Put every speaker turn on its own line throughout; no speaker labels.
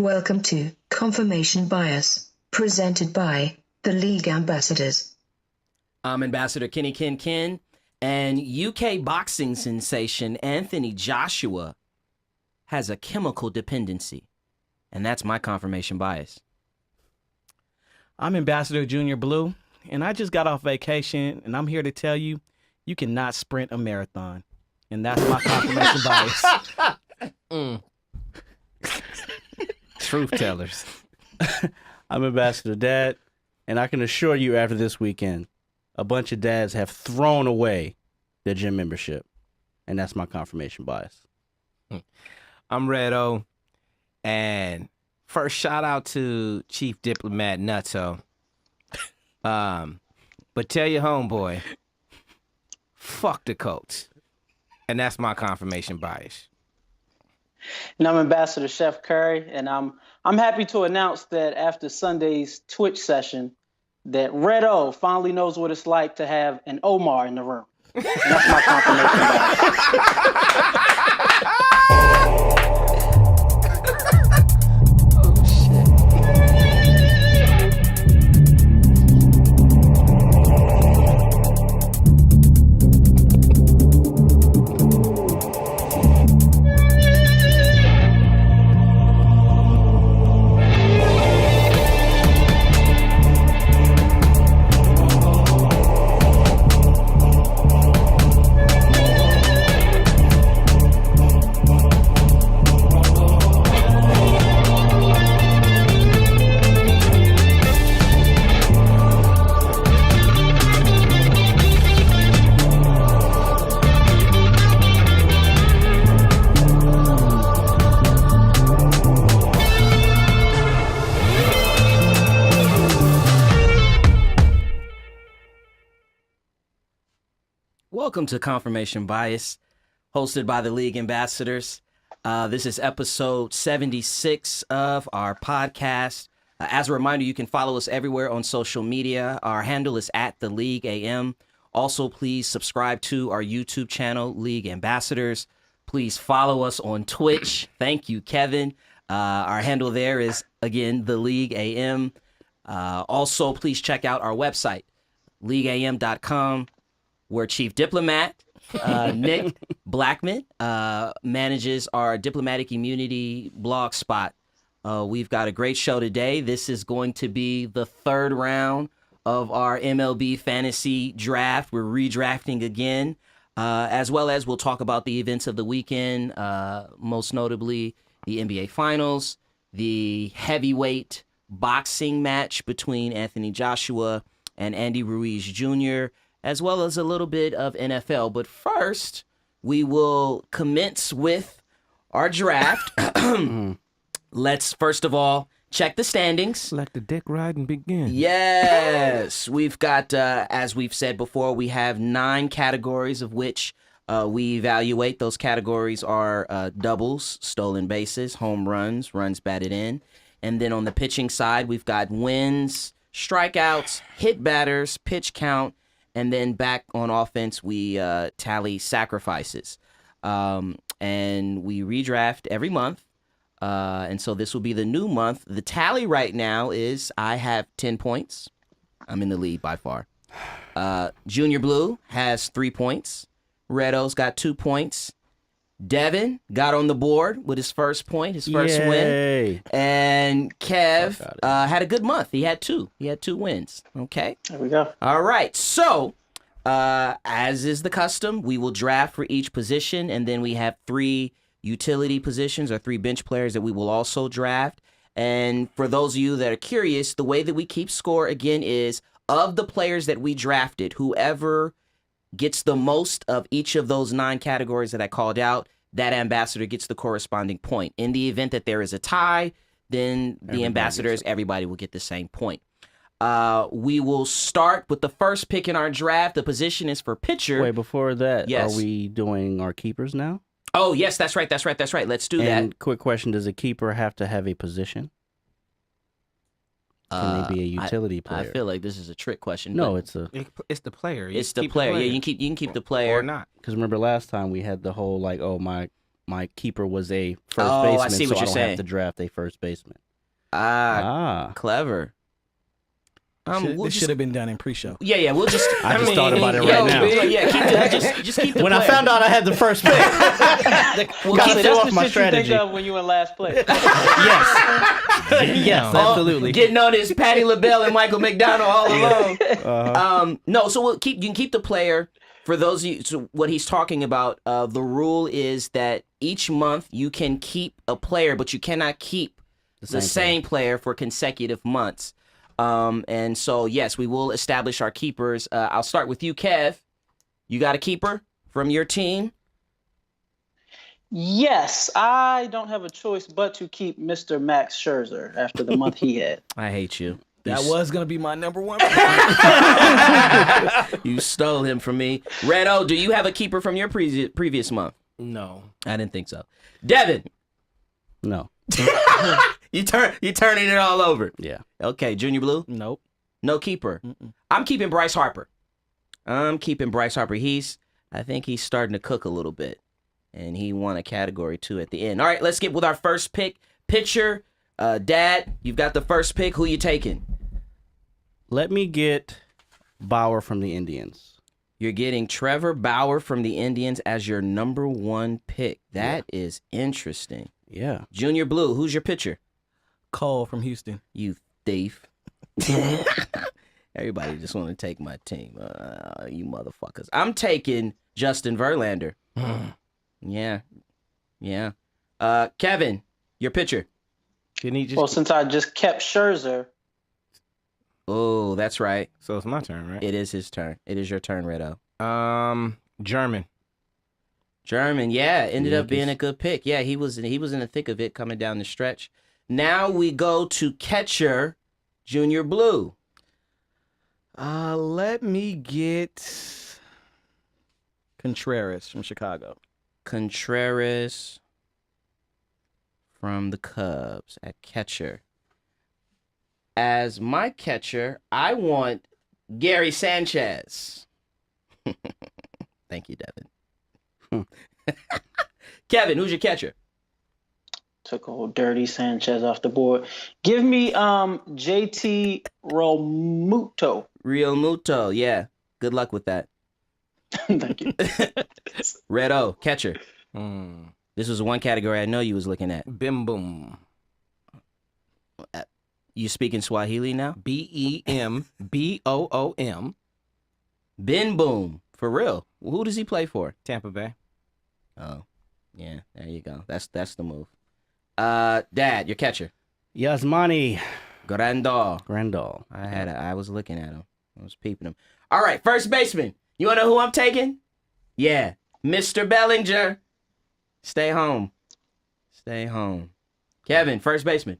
Welcome to Confirmation Bias, presented by the League Ambassadors.
I'm Ambassador Kenny Ken, and UK boxing sensation Anthony Joshua has a chemical dependency, and that's my confirmation bias.
I'm Ambassador Junior Blue, and I just got off vacation, and I'm here to tell you, you cannot sprint a marathon, and that's my confirmation bias.
Truth tellers.
I'm Ambassador Dad, and I can assure you after this weekend, a bunch of dads have thrown away their gym membership, and that's my confirmation bias.
I'm Redo, and first shout out to Chief Diplomat Nutso. But tell your homeboy, fuck the Colts, and that's my confirmation bias.
And I'm Ambassador Chef Curry, and I'm happy to announce that after Sunday's Twitch session, that Redo finally knows what it's like to have an Omar in the room. And that's my confirmation bias.
Welcome to Confirmation Bias, hosted by the League Ambassadors. This is episode 76 of our podcast. As a reminder, you can follow us everywhere on social media. Our handle is @TheLeagueAM. Also, please subscribe to our YouTube channel, League Ambassadors. Please follow us on Twitch. Thank you, Kevin. Our handle there is, again, TheLeagueAM. Also, please check out our website, LeagueAM.com. where Chief Diplomat Nick Blackman manages our diplomatic immunity blog spot. We've got a great show today. This is going to be the third round of our MLB fantasy draft. We're redrafting again, as well as we'll talk about the events of the weekend, most notably the NBA Finals, the heavyweight boxing match between Anthony Joshua and Andy Ruiz Jr., as well as a little bit of NFL. But first, we will commence with our draft. Let's, first of all, check the standings.
Let the dick ride and begin.
Yes. We've got, as we've said before, we have 9 categories of which we evaluate. Those categories are doubles, stolen bases, home runs, runs batted in. And then on the pitching side, we've got wins, strikeouts, hit batters, pitch count, and then back on offense, we tally sacrifices. And we redraft every month. And so this will be the new month. The tally right now is I have 10 points. I'm in the lead by far. Junior Blue has 3 points. Redo's got 2 points. Devin got on the board with his first point, his first win. And Kev had a good month. He had 2. He had 2 wins. Okay.
There we go.
All right. So, as is the custom, we will draft for each position, and then we have 3 utility positions or 3 bench players that we will also draft. And for those of you that are curious, the way that we keep score, again, is of the players that we drafted, whoever gets the most of each of those 9 categories that I called out, that ambassador gets the corresponding point. In the event that there is a tie, then the ambassadors, everybody will get the same point. We will start with the first pick in our draft. The position is for pitcher.
Wait, before that,
Yes.
Are we doing our keepers now?
Oh, yes, that's right. Let's do
And
that.
quick question, does a keeper have to have a position? Can they be a utility player?
I feel like this is a trick question.
No,
but
it's the
player. Yeah, you can keep the player
or
or
not. Because remember last time we had the whole like, oh, my
my keeper was a first
Oh,
baseman,
I see
so
what
I
you're
don't
saying.
have to draft a first baseman.
Ah,
Ah,
clever.
This
We'll
should
just,
have been done in pre-show.
yeah, we'll just.
I just thought about it right now.
Yeah, just keep the
when
player.
I found out I had the first pick,
We'll
Gotta
keep
throw
That's
off
the
my
shit you think
strategy.
of when you in last place.
yes, absolutely.
Getting on his Patty LaBelle and Michael McDonald all alone.
Uh-huh.
No, so you can keep the player. For those of you, so what he's talking about, the rule is that each month you can keep a player, but you cannot keep the same player for consecutive months. And so, yes, we will establish our keepers. I'll start with you, Kev. You got a keeper from your team?
Yes, I don't have a choice but to keep Mr. Max Scherzer after the month he had.
I hate you.
That was going to be my number one.
You stole him from me. Redo, do you have a keeper from your previous month?
No.
I didn't think so. Devin,
No.
you're turning it all over.
Yeah.
Okay, Junior Blue,
Nope.
no keeper. I'm keeping Bryce Harper. I think he's starting to cook a little bit. And he won a category 2 at the end. All right, let's get with our first pick. Pitcher, Dad, you've got the first pick. Who you taking?
Let me get Bauer from the Indians.
You're getting Trevor Bauer from the Indians as your number 1 pick. That is interesting.
Yeah.
Junior Blue, who's your pitcher?
Cole from Houston.
You thief. Everybody just want to take my team. You motherfuckers. I'm taking Justin Verlander. Yeah. Kevin, your pitcher.
Didn't he just?
Well, since I just kept Scherzer,
Oh, that's right.
So it's my turn, right?
It is his turn. It is your turn, Redo.
German.
German, yeah, ended up being a
Yankees.
good pick. Yeah, he was in the thick of it coming down the stretch. Now we go to catcher, Junior Blue.
Let me get Contreras from Chicago.
Contreras from the Cubs at catcher. As my catcher, I want Gary Sanchez. Thank you, Devin. Kevin, who's your catcher?
took old Dirty Sanchez off the board. Give me JT Realmuto.
Real Muto, yeah. Good luck with that.
Thank you.
Red O, catcher.
Mm.
This was one category I know you was looking at.
Bim boom.
You speaking Swahili now?
BEMBOOM.
Ben Boom. For real. Who does he play for?
Tampa Bay.
Oh, yeah. There you go. That's the move. Dad, your catcher.
Yasmani
Grandal.
Grandal.
I was looking at him. I was peeping him. All right, first baseman. You want to know who I'm taking? Yeah, Mr. Bellinger. Stay home. Kevin, first baseman.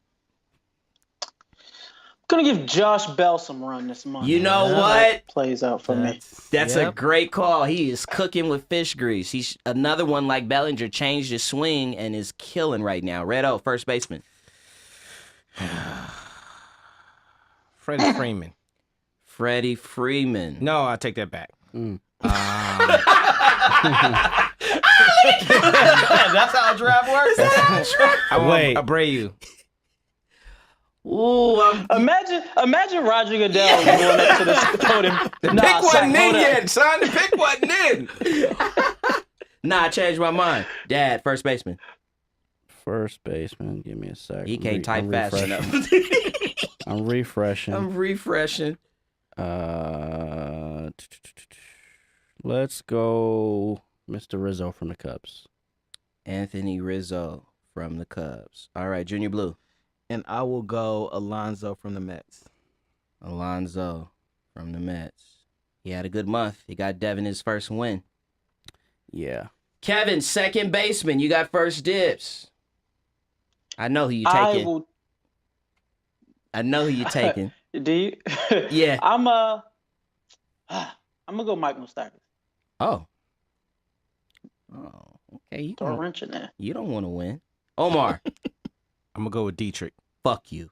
Gonna give Josh Bell some run this month.
You know
How
what?
that plays out for me.
That's a
Yep.
great call. He is cooking with fish grease. He's another one like Bellinger, changed his swing and is killing right now. Red O, first baseman.
Freddie Freeman.
Freddie Freeman.
No, I take that back.
That's how a draft works.
I want
Wait.
Abreu.
Ooh,
Imagine Roger Goodell going up to the podium.
Pick wasn't in yet, son. The pick wasn't in.
I changed my mind. Dad, first baseman.
First baseman. Give me a sec.
He can't type
I'm
fast
refreshing.
enough.
I'm refreshing.
I'm refreshing.
Let's go Mr. Rizzo from the Cubs.
Anthony Rizzo from the Cubs. All right, Junior Blue.
And I will go Alonso from the Mets.
Alonso from the Mets. He had a good month. He got Devin his first win.
Yeah.
Kevin, second baseman. You got first dibs. I know who you
I
taking.
will.
I know who you taking.
Do you?
Yeah.
I'm gonna go Mike Moustakas.
Oh, okay.
Throw a wrench in there.
You don't want to win. Omar,
I'm going to go with Dietrich.
fuck you.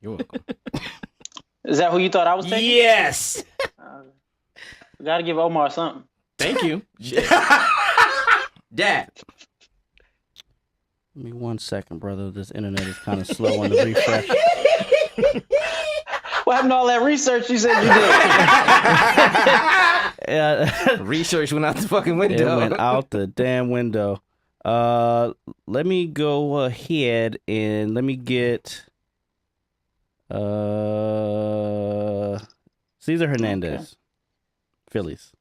You're welcome.
Is that who you thought I was taking?
Yes.
We gotta give Omar something.
Thank you.
Dad.
Give me 1 second, brother. This internet is kind of slow on the refresh.
What happened to all that research you said you did?
Yeah,
Research went out the fucking
it
window.
went out the damn window. Let me go ahead and let me get Cesar Hernandez,
Okay.
Phillies.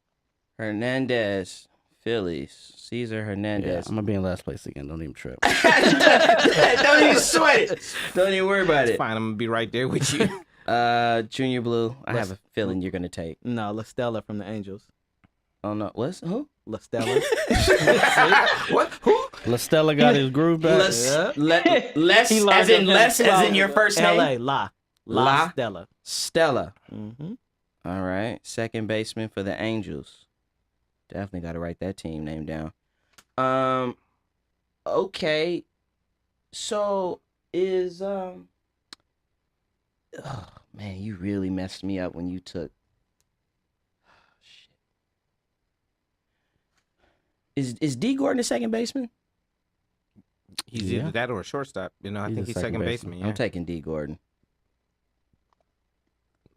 Hernandez, Phillies. Cesar
Yeah,
Hernandez.
I'm gonna be in last place again. Don't even trip.
Don't even sweat it. Don't even worry about
It's
it.
fine. I'm gonna be right there with you.
Junior Blue. I have a feeling you're gonna take.
No, La Stella from the Angels.
Oh no, what's who?
La Stella.
What? Who?
La Stella got his groove back.
Less
He learned
as in
it
less as in
from
your first name.
L.A. La
La?
Stella.
Stella.
Mm-hmm.
All right, second baseman for the Angels. Definitely got to write that team name down. Okay. So is oh man, you really messed me up when you took. Shit. Is D Gordon a second baseman?
He's
Yeah.
either that or a shortstop. You know, I
He's
think
a
he's
second
second
baseman.
baseman. Yeah.
I'm taking D Gordon.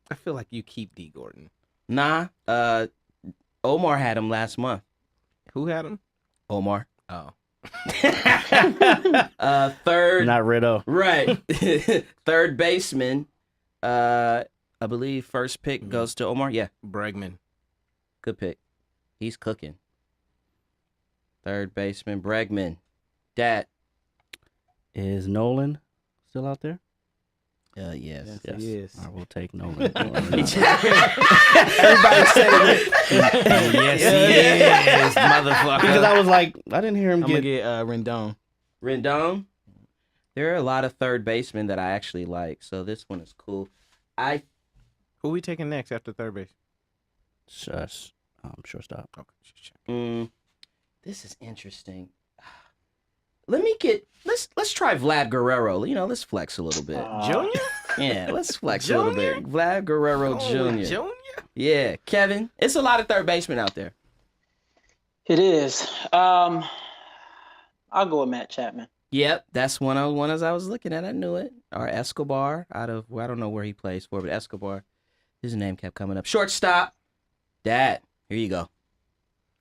I feel like you keep D Gordon.
Nah. Omar had him last month.
Who had him?
Omar.
Oh,
Third.
Not Ritto.
Right. Third baseman. I believe first pick goes to Omar. Yeah,
Bregman.
good pick. He's cooking. Third baseman, Bregman. Dad.
Is Nolan still out there?
Yes.
Yes,
Yes.
he is.
I will take Nolan.
Everybody
said it. Yes, he is, motherfucker.
Because I was like, I didn't hear him
I'm gonna
get.
get Rendon.
Rendon. There are a lot of third basemen that I actually like, so this one is cool.
Who we taking next after third base?
Shortstop.
Okay, just check.
This is interesting. Let's try Vlad Guerrero. You know, let's flex a little bit.
Junior?
Yeah, let's flex a little bit. Vlad Guerrero Jr.
Junior?
Yeah, Kevin. It's a lot of third basemen out there.
It is. I'll go with Matt Chapman.
Yep, that's one as I was looking at. I knew it. Or Escobar out of, well, I don't know where he plays for, but Escobar. His name kept coming up. Shortstop. Dad, here you go.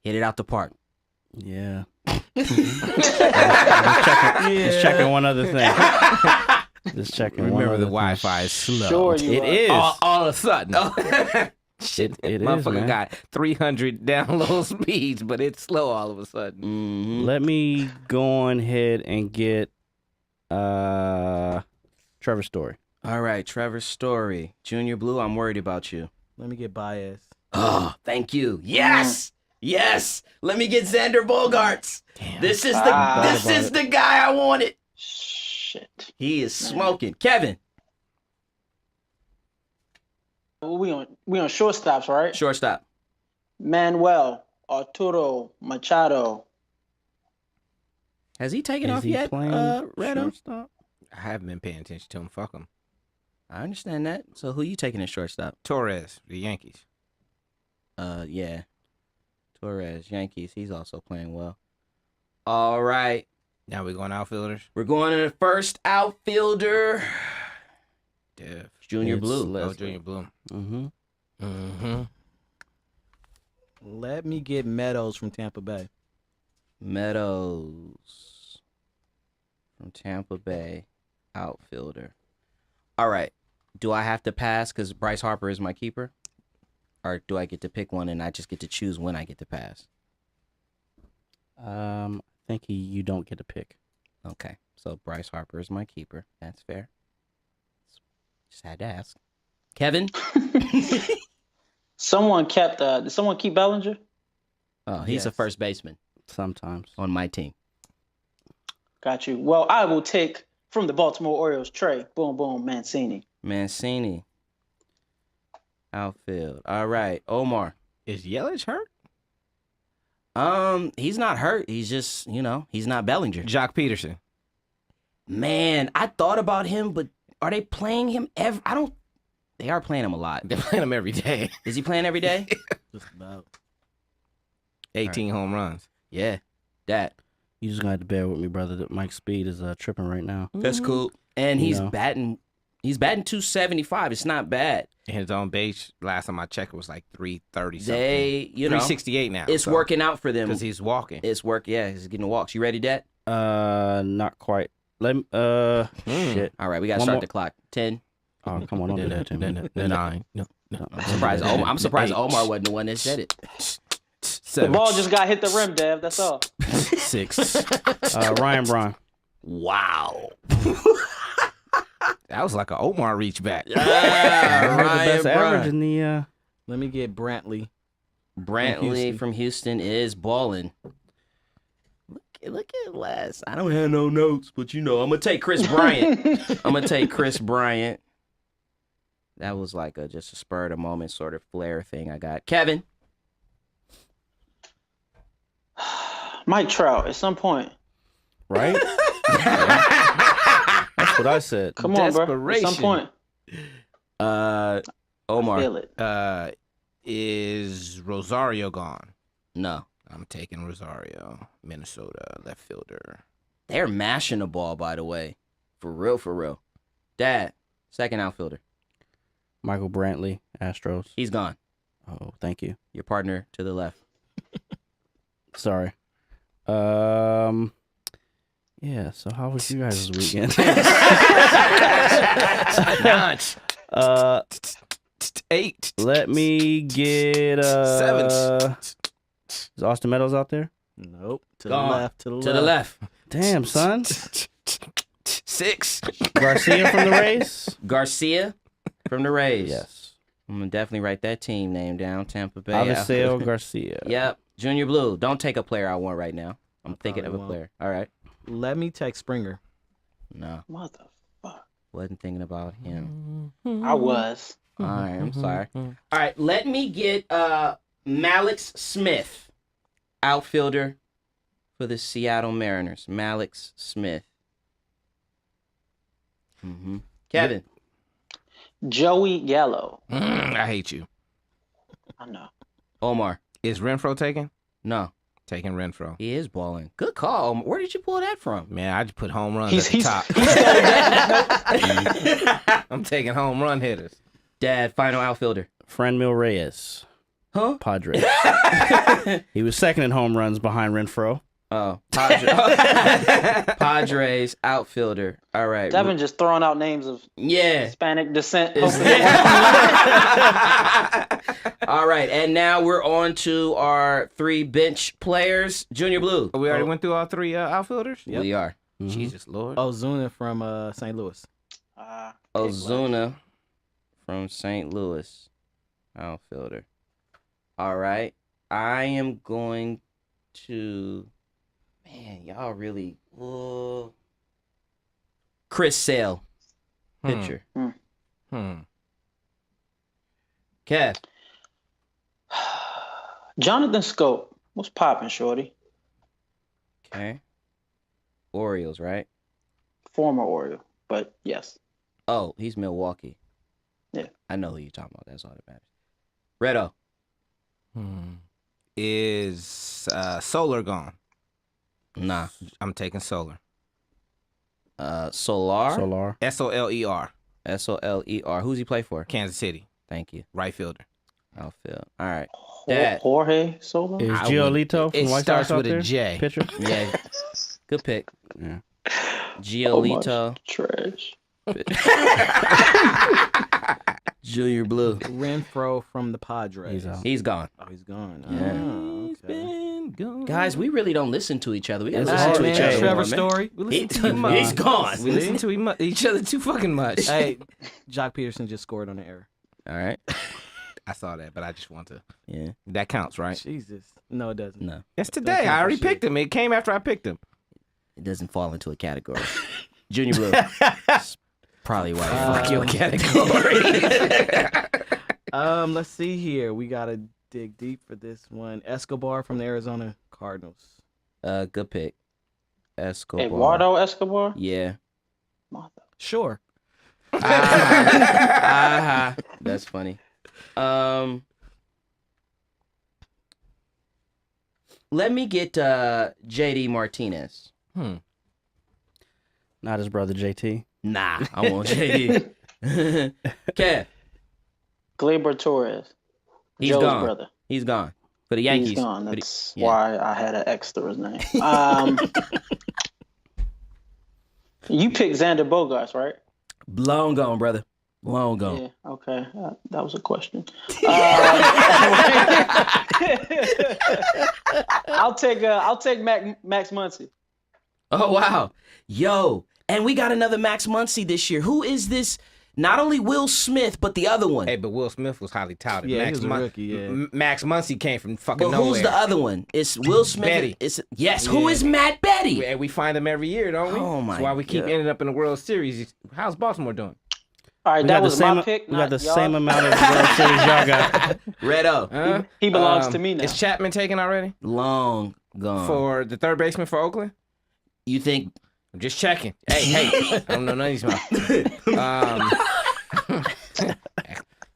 Hit it out the park.
Yeah. Just checking one other thing. Just checking one
Remember
other
the
thing.
Wi-Fi is slow.
Sure you
It
are.
is. All of a sudden.
It is,
Motherfucker
man.
got 300 download speeds, but it's slow all of a sudden.
Mm-hmm.
Let me go on ahead and get Trevor Story.
All right, Trevor Story. Junior Blue, I'm worried about you.
Let me get Baez.
Oh, thank you. Yes. Yes. Let me get Xander Bogarts. This is the guy I wanted.
Shit.
He is smoking. Kevin.
We on shortstops, right?
Shortstop.
Manuel Arturo Machado.
Has he taken off
Is he
yet,
playing
Redo?
shortstop?
I haven't been paying attention to him. Fuck him.
I understand that. So who you taking as shortstop?
Torres, the Yankees.
Yeah. Torres, Yankees. He's also playing well. All right.
Now we're going outfielders.
We're going to the first outfielder.
Dev.
Junior
It's
Blue.
Leslie.
Oh, Junior Blue.
Mm-hmm.
Mm-hmm.
Let me get Meadows from Tampa Bay.
Meadows from Tampa Bay, outfielder. All right. Do I have to pass because Bryce Harper is my keeper? Or do I get to pick one and I just get to choose when I get to pass?
I think you don't get a pick.
Okay. So Bryce Harper is my keeper. That's fair. Just had to ask. Kevin?
Someone kept. Did someone keep Bellinger?
Oh, he's a
Yes.
first baseman
Sometimes.
on my team.
Got you. Well, I will take from the Baltimore Orioles. Trey. Boom, boom. Mancini.
Mancini. Outfield. All right. Omar.
Is Yelich hurt?
He's not hurt. He's just, he's not Bellinger.
Jock Peterson.
Man, I thought about him, but are they playing him they are playing him a lot.
They're playing him every day.
Is he playing every day?
Just about.
18 home runs.
Yeah. That.
You just gonna have to bear with me, brother. That Mike's speed is tripping right now.
That's cool. And he's
No.
batting 275. It's not bad.
His own base, last time I checked, was like 330 something.
They, you know,
368 now.
it's working out for them.
because he's walking.
It's work. Yeah, he's getting walks. You ready, Dad?
Not quite. Let me. Shit.
All right, we gotta
One
start
more.
the clock. 10.
Oh, come on, don't do that to me.
9. No.
I'm surprised Omar wasn't the one that said it.
The
7.
ball just got hit the rim, Dev. That's all.
6.
Ryan Braun.
Wow.
That was like an Omar reach back.
Had the best average
Ryan
in the.
Let me get Brantley.
Brantley
Houston.
from Houston is balling. Look at Les. I don't have no notes, but you know, I'm gonna take Chris Bryant. That was like just a spur of the moment sort of flair thing I got. Kevin.
Mike Trout, at some point.
Right? That's what I said.
Come on, bro. At
Desperation.
some point.
Omar.
Feel it.
Is Rosario gone?
No.
I'm taking Rosario, Minnesota left fielder.
They're mashing the ball, by the way. For real, for real. Dad, second outfielder.
Michael Brantley, Astros.
He's gone.
Oh, thank you.
Your partner to the left.
Sorry. Yeah. So how was you guys' weekend?
Notch. 8.
Let me get
7.
Is Austin Meadows out there?
Nope. To
Gone.
the left. To the
To the left.
Damn, son.
6.
Garcia from the Rays?
Garcia from the Rays.
Yes.
I'm going to definitely write that team name down. Tampa Bay.
Aviseo Garcia.
Yep. Junior Blue. Don't take a player I want right now. I'm thinking of a
probably won't.
player. All right.
Let me take Springer.
No.
Motherfucker.
Wasn't thinking about him.
I was.
All right. I'm sorry. All right. Let me get Malix Smith, outfielder for the Seattle Mariners. Malix Smith. Kevin.
Joey Gallo.
I hate you.
I know.
Omar.
Is Renfro taken?
No.
Taking Renfro.
He is balling. Good call. Omar. Where did you pull that from?
Man, I just put home runs
He's-
at the
he's-
top. I'm taking home run hitters.
Dad, final outfielder.
Franmil Reyes,
Huh?
Padres. He was second in home runs behind Renfro.
Oh, Padres outfielder. All right.
Devin just throwing out names of
Yeah.
Hispanic descent.
All right, and now we're on to our 3 bench players. Junior Blue.
We already went through all 3 outfielders?
Yep.
We are.
Jesus Lord.
Ozuna from St. Louis.
Ozuna from St. Louis, outfielder. All right, I am going to. Man, y'all really. Chris Sale, pitcher. Kev.
Jonathan Scope. What's popping, shorty?
Okay. Orioles, right?
Former Oriole, but yes.
Oh, he's Milwaukee.
Yeah.
I know who you're talking about. That's all that matters. Redo.
Is Solar gone?
Nah.
I'm taking Solar.
Solar.
Solar.
Soler.
Soler. Who's he play for?
Kansas City.
Thank you.
Right fielder.
Outfield. All right. Dad.
Jorge Sola?
Is
I
Giolito
would-
from
it
White
starts
Sox out
with a
there?
J.
Pitcher.
Yeah. Good pick.
Yeah.
Giolito.
Trash.
Junior Blue.
Renfro from the Padres.
He's out.
He's gone.
Oh, he's gone.
Yeah.
Oh, okay.
Guys, we really don't listen to each other. We gotta
It's
listen
hard,
to
man.
each other.
Trevor
more, man.
Story.
We listen too much.
He's gone.
We listen to each other too fucking much.
Hey, Jock Peterson just scored on the error.
All right.
I saw that, but I just want to.
Yeah.
That counts, right?
Jesus. No, it doesn't.
No,
That's
Don't
today.
count
I
for
already
shit.
picked him. It came after I picked him.
it doesn't fall into a category. Junior Blue. Probably why.
Fuck your category.
Let's see here. We gotta dig deep for this one. Escobar from the Arizona Cardinals.
Good pick. Escobar.
Eduardo Escobar?
Yeah.
Mother.
Sure.
That's funny. Let me get JD Martinez.
Not his brother JT.
Nah, I want JD. Kev.
Gleyber Torres.
He's
Joe's
gone.
brother.
He's gone. For the Yankees.
He's gone.
For the-
That's
yeah.
why I had an X through his name. You picked Xander Bogaerts, right?
Long gone, brother. Long gone.
Yeah. Okay. That was a question. I'll take Max Muncy.
Oh, wow. Yo, and we got another Max Muncy this year. Who is this? Not only Will Smith, but the other one.
Hey, but Will Smith was highly touted.
Yeah, he
Max
was a rookie, yeah.
Max Muncy came from fucking
But
nowhere.
who's the other one? It's Will Smith.
Betty.
Yes, who is Matt Betty?
And we find him every year, don't we?
Oh, my
That's why we keep
God.
ending up in the World Series. How's Baltimore doing?
All right,
We
that
got the
was
same.
my pick.
We got
not
the
y'all.
same amount of World Series y'all got.
Red O.
He belongs to me now.
Is Chapman taken already
Long gone.
for the third baseman for Oakland?
You think
I'm just checking. Hey, I don't know none of these mouths.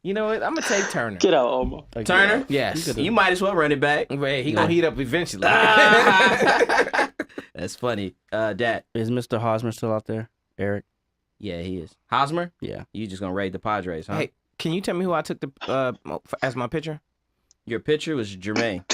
You know what? I'm gonna take Turner.
Get out, Omar.
Turner?
Yes.
You might as well run it back.
Wait, he gonna heat up eventually.
That's funny. Dad.
Is Mr. Hosmer still out there? Eric?
Yeah, he is. Hosmer?
Yeah.
You just gonna raid the Padres, huh?
Hey, can you tell me who I took as my pitcher?
Your pitcher was Jermaine.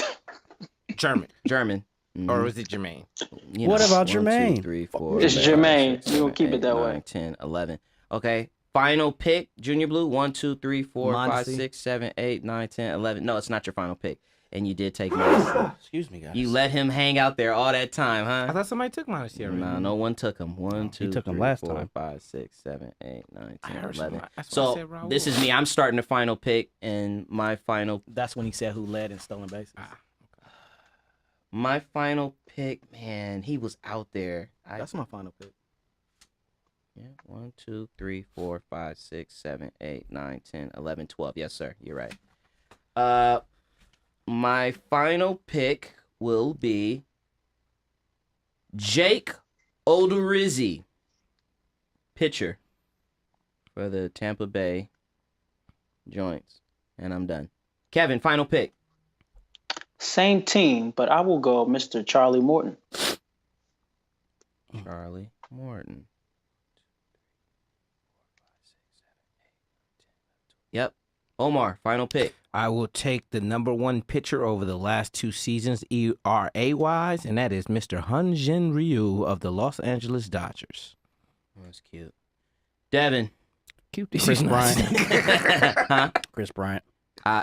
German,
German.
or was it Jermaine?
You
What about
1,
Jermaine?
2, 3, 4,
It's
5,
Jermaine.
6,
You gonna keep it that
8,
way.
9, 10, 11. Okay. Final pick, Junior Blue. 1, 2, 3, 4, 5,
Mondesi.
6, 7, 8, 9, 10, 11. No, it's not your final pick. And you did take Mondesi.
Excuse me, guys.
You let him hang out there all that time,
I
huh?
thought somebody took mine this year.
Nah, no one took him. 1, 2,
took him
3,
last
4,
time.
5, 6, 7, 8, 9,
I
10,
heard
11.
somebody- that's why I
So
said Raul.
this is me. I'm starting the final pick, and my final
That's when he said who led in stolen bases.
pick, man, he was out there.
That's my final pick.
Yeah, 1, 2, 3, 4, 5, 6, 7, 8, 9, 10, 11, 12. Yes, sir. You're right. My final pick will be Jake Odorizzi, pitcher for the Tampa Bay Joints. And I'm done. Kevin, final pick.
Same team, but I will go Mr. Charlie Morton.
Charlie Morton. Yep. Omar, final pick.
I will take the number one pitcher over the last 2 seasons, ERA wise, and that is Mr. Hyun-Jin Ryu of the Los Angeles Dodgers.
Oh, that's cute. Devin.
Cute.
Chris Bryant.
Huh?
Chris Bryant.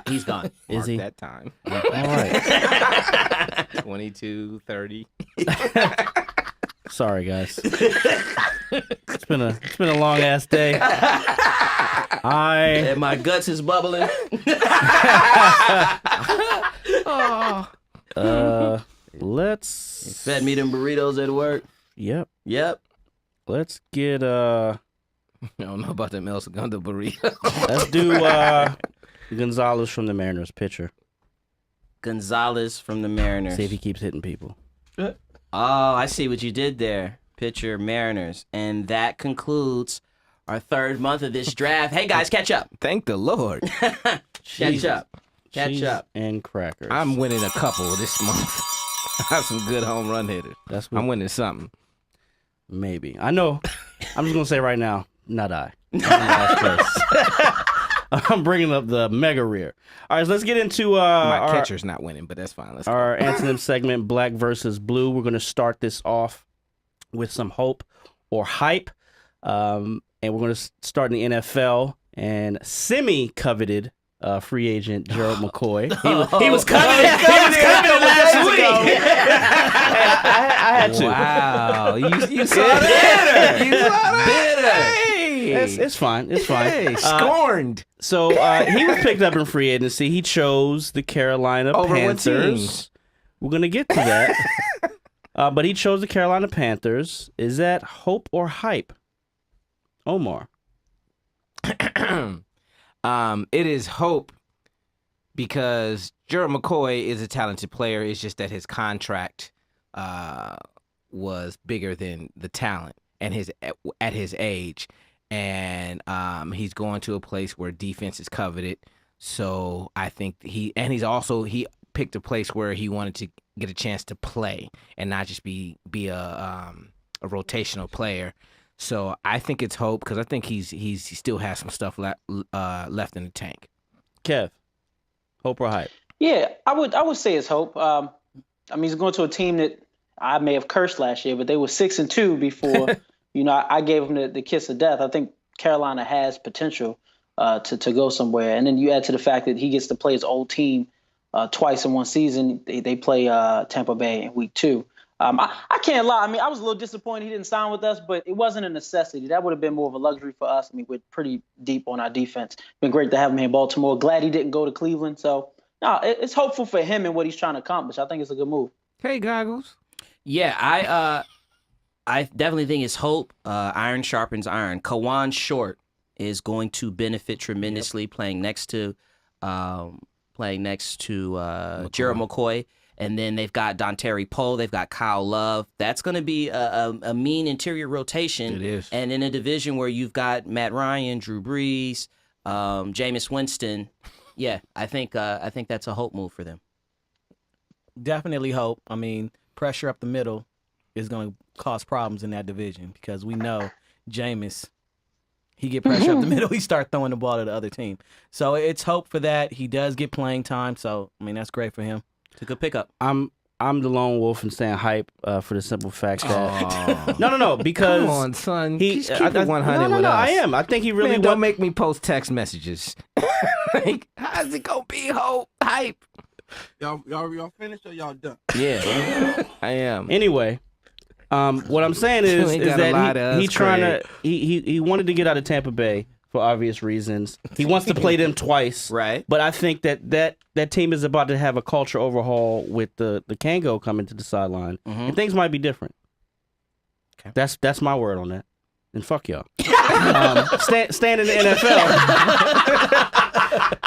He's gone.
Is he?
That time.
All right.
22, 30.
Sorry, guys. It's been a long ass day.
And my guts is bubbling.
Let's.
Fed me them burritos at work.
Yep.
Yep.
Let's get
I don't know about them El Segundo burrito.
let's do Gonzalez from the Mariners, pitcher.
Gonzalez from the Mariners.
See if he keeps hitting people.
Oh, I see what you did there. Pitcher Mariners. And that concludes our third month of this draft. Hey, guys, catch up.
Thank the Lord.
Catch up. Catch
Cheese
up.
and crackers.
I'm winning a couple this month. I have some good home run hitters.
That's what
I'm winning something.
maybe. I know. I'm just gonna say right now, not I. I'm in last place. I'm bringing up the mega rear. All right, so let's get into
My
our
catcher's not winning, but that's fine. Let's go.
our antonym segment, Black versus Blue. We're gonna start this off with some hope or hype, and we're gonna start in the NFL and semi-coveted. Free agent Gerald McCoy. He was coveted. Last week. I had to.
Wow, you saw that? You saw that? Hey.
It's fine. It's fine.
Hey, scorned.
So he was picked up in free agency. He chose the Carolina
Over what
Panthers. We're gonna get to that. But he chose the Carolina Panthers. Is that hope or hype, Omar?
It is hope because Gerald McCoy is a talented player. It's just that his contract was bigger than the talent and at his age, and he's going to a place where defense is coveted. So I think he picked a place where he wanted to get a chance to play and not just be a rotational player. So I think it's hope because I think he still has some stuff left in the tank.
Kev, hope or hype?
Yeah, I would say it's hope. I mean, he's going to a team that I may have cursed last year, but they were 6-2 before. I gave him the kiss of death. I think Carolina has potential to go somewhere, and then you add to the fact that he gets to play his old team twice in one season. They play Tampa Bay in week 2. I can't lie. I mean, I was a little disappointed he didn't sign with us, but it wasn't a necessity. That would have been more of a luxury for us. I mean, we're pretty deep on our defense. Been great to have him here in Baltimore. Glad he didn't go to Cleveland. So, no, it's hopeful for him and what he's trying to accomplish. I think it's a good move.
Hey, Goggles.
Yeah, I definitely think it's hope. Iron sharpens iron. Kawan Short is going to benefit tremendously playing next to Gerald McCoy. And then they've got Dontari Poe. They've got Kyle Love. That's going to be a mean interior rotation.
It is.
And in a division where you've got Matt Ryan, Drew Brees, Jameis Winston, yeah, I think that's a hope move for them.
Definitely hope. I mean, pressure up the middle is going to cause problems in that division because we know Jameis, he get pressure up the middle, he start throwing the ball to the other team. So it's hope for that. He does get playing time. So, I mean, that's great for him.
It's a good pickup.
I'm the lone wolf and saying hype for the simple fact that no, because
come on, son.
Just
keep it 100 with us.
I am. I think he really
Man, don't make me post text messages. Like, how's it gonna be hype?
Y'all finished or y'all done?
Yeah, I am.
Anyway, what I'm saying is that he wanted to get out of Tampa Bay for obvious reasons. He wants to play them twice.
Right.
But I think that team is about to have a culture overhaul with the Kango coming to the sideline.
Mm-hmm.
And things might be different.
Okay.
That's my word on that. And fuck y'all. Staying in the NFL.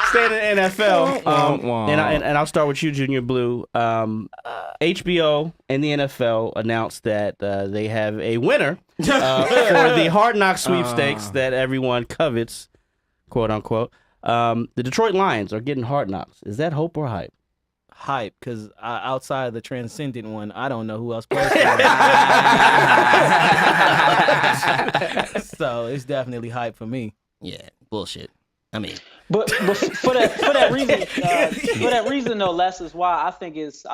Staying in the NFL. And I'll start with you, Junior Blue. HBO and the NFL announced that they have a winner for the Hard Knocks sweepstakes that everyone covets, quote unquote. The Detroit Lions are getting Hard Knocks. Is that hope or hype?
Hype, because outside of the transcendent one, I don't know who else plays. So it's definitely hype for me.
Yeah, bullshit. I mean,
but for that reason though, Les, is why I think it's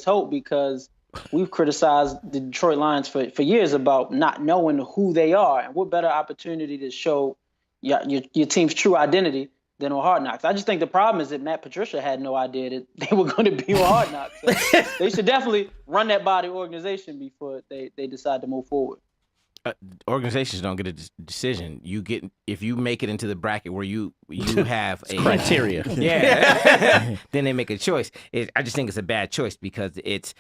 hope, because we've criticized the Detroit Lions for years about not knowing who they are, and what better opportunity to show your team's true identity than on Hard Knocks. I just think the problem is that Matt Patricia had no idea that they were going to be on Hard Knocks. So they should definitely run that by the organization before they decide to move forward.
Organizations don't get a decision. You get, if you make it into the bracket where you have a
criteria.
Yeah. Then they make a choice. I just think it's a bad choice because it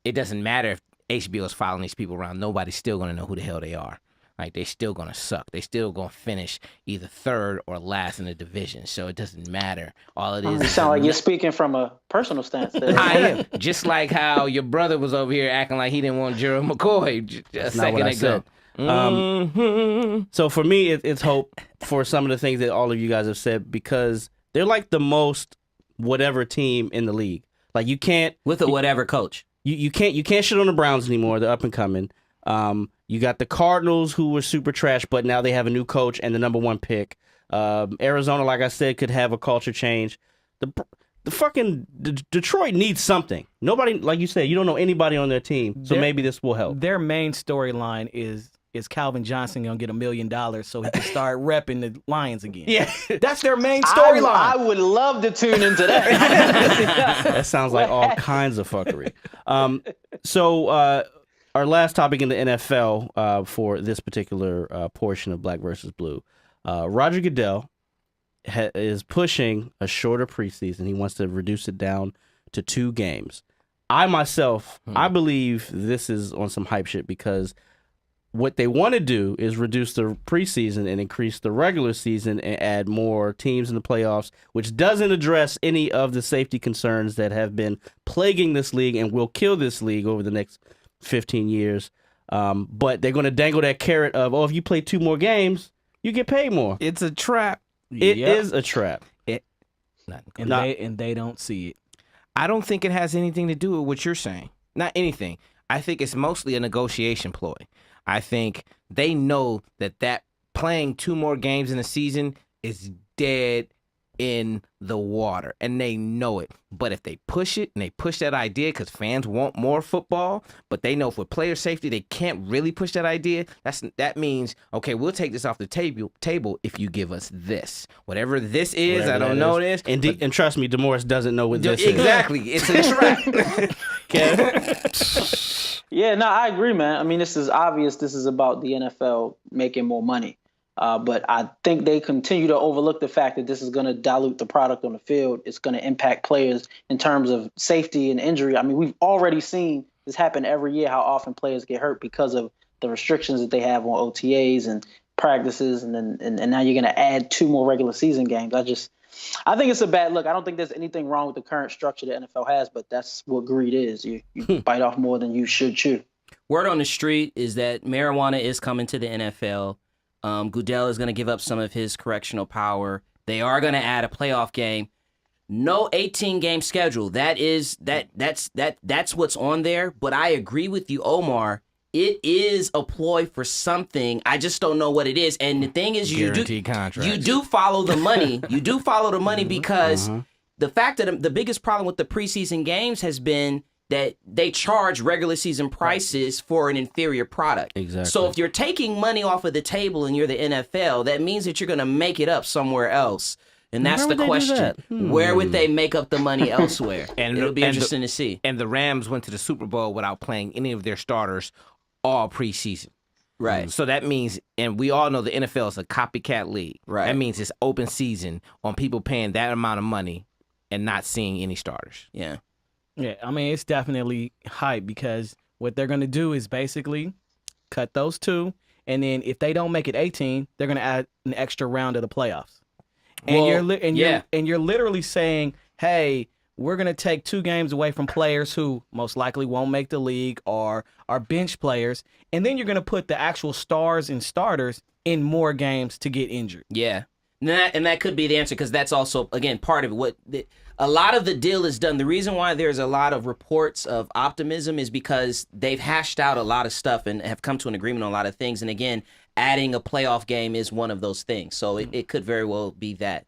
doesn't matter if HBO is following these people around. Nobody's still going to know who the hell they are. Like, they're still going to suck. They still going to finish either third or last in the division. So it doesn't matter. All it is.
You sound like you're speaking from a personal stance there.
I am. Just like how your brother was over here acting like he didn't want Gerald McCoy a second ago.
So for me, it's hope for some of the things that all of you guys have said, because they're like the most whatever team in the league. Like, you can't
with a whatever coach.
You can't shit on the Browns anymore. They're up and coming. You got the Cardinals, who were super trash, but now they have a new coach and the number 1 pick. Arizona, like I said, could have a culture change. The fucking Detroit needs something. Nobody, like you said, you don't know anybody on their team, so maybe this will help.
Their main storyline is Calvin Johnson gonna get $1 million so he can start repping the Lions again?
Yeah,
that's their main storyline.
I would love to tune into that.
That sounds like all kinds of fuckery. So our last topic in the NFL for this particular portion of Black versus Blue, Roger Goodell is pushing a shorter preseason. He wants to reduce it down to 2 games. I myself, I believe this is on some hype shit, because what they want to do is reduce the preseason and increase the regular season and add more teams in the playoffs, which doesn't address any of the safety concerns that have been plaguing this league and will kill this league over the next 15 years. But they're going to dangle that carrot of, if you play 2 more games, you get paid more.
It's a trap.
It is a trap.
And they don't see it.
I don't think it has anything to do with what you're saying. Not anything. I think it's mostly a negotiation ploy. I think they know that playing 2 more games in a season is dead in the water, and they know it. But if they push it and they push that idea because fans want more football, but they know for player safety they can't really push that idea, that means, okay, we'll take this off the table if you give us this. Whatever this is,
Whatever
I don't
that
know
is.
this.
And trust me, DeMorris doesn't know what this is.
Exactly. It's a trap.
Kev?
Yeah, no, I agree, man. I mean, this is obvious. This is about the NFL making more money. But I think they continue to overlook the fact that this is going to dilute the product on the field. It's going to impact players in terms of safety and injury. I mean, we've already seen this happen every year, how often players get hurt because of the restrictions that they have on OTAs and practices. And now you're going to add 2 more regular season games. I think it's a bad look. I don't think there's anything wrong with the current structure the NFL has, but that's what greed is. You bite off more than you should chew.
Word on the street is that marijuana is coming to the NFL. Goodell is going to give up some of his correctional power. They are going to add a playoff game. No 18-game schedule. That's what's on there. But I agree with you, Omar. It is a ploy for something. I just don't know what it is. And the thing is, you do follow the money. You do follow the money because the fact that the biggest problem with the preseason games has been that they charge regular season prices for an inferior product.
Exactly.
So if you're taking money off of the table and you're the NFL, that means that you're going to make it up somewhere else. And that's the question. Where would they make up the money elsewhere? And it'll be interesting to see.
And the Rams went to the Super Bowl without playing any of their starters all preseason.
Right.
So that means, and we all know the NFL is a copycat league.
Right.
That means it's open season on people paying that amount of money and not seeing any starters.
Yeah.
Yeah, I mean, it's definitely hype because what they're going to do is basically cut those 2, and then if they don't make it 18, they're going to add an extra round of the playoffs. And you're literally saying, hey, we're going to take 2 games away from players who most likely won't make the league or are bench players, and then you're going to put the actual stars and starters in more games to get injured.
Yeah. And that could be the answer because that's also, again, part of it. A lot of the deal is done. The reason why there's a lot of reports of optimism is because they've hashed out a lot of stuff and have come to an agreement on a lot of things. And again, adding a playoff game is one of those things. So it could very well be that.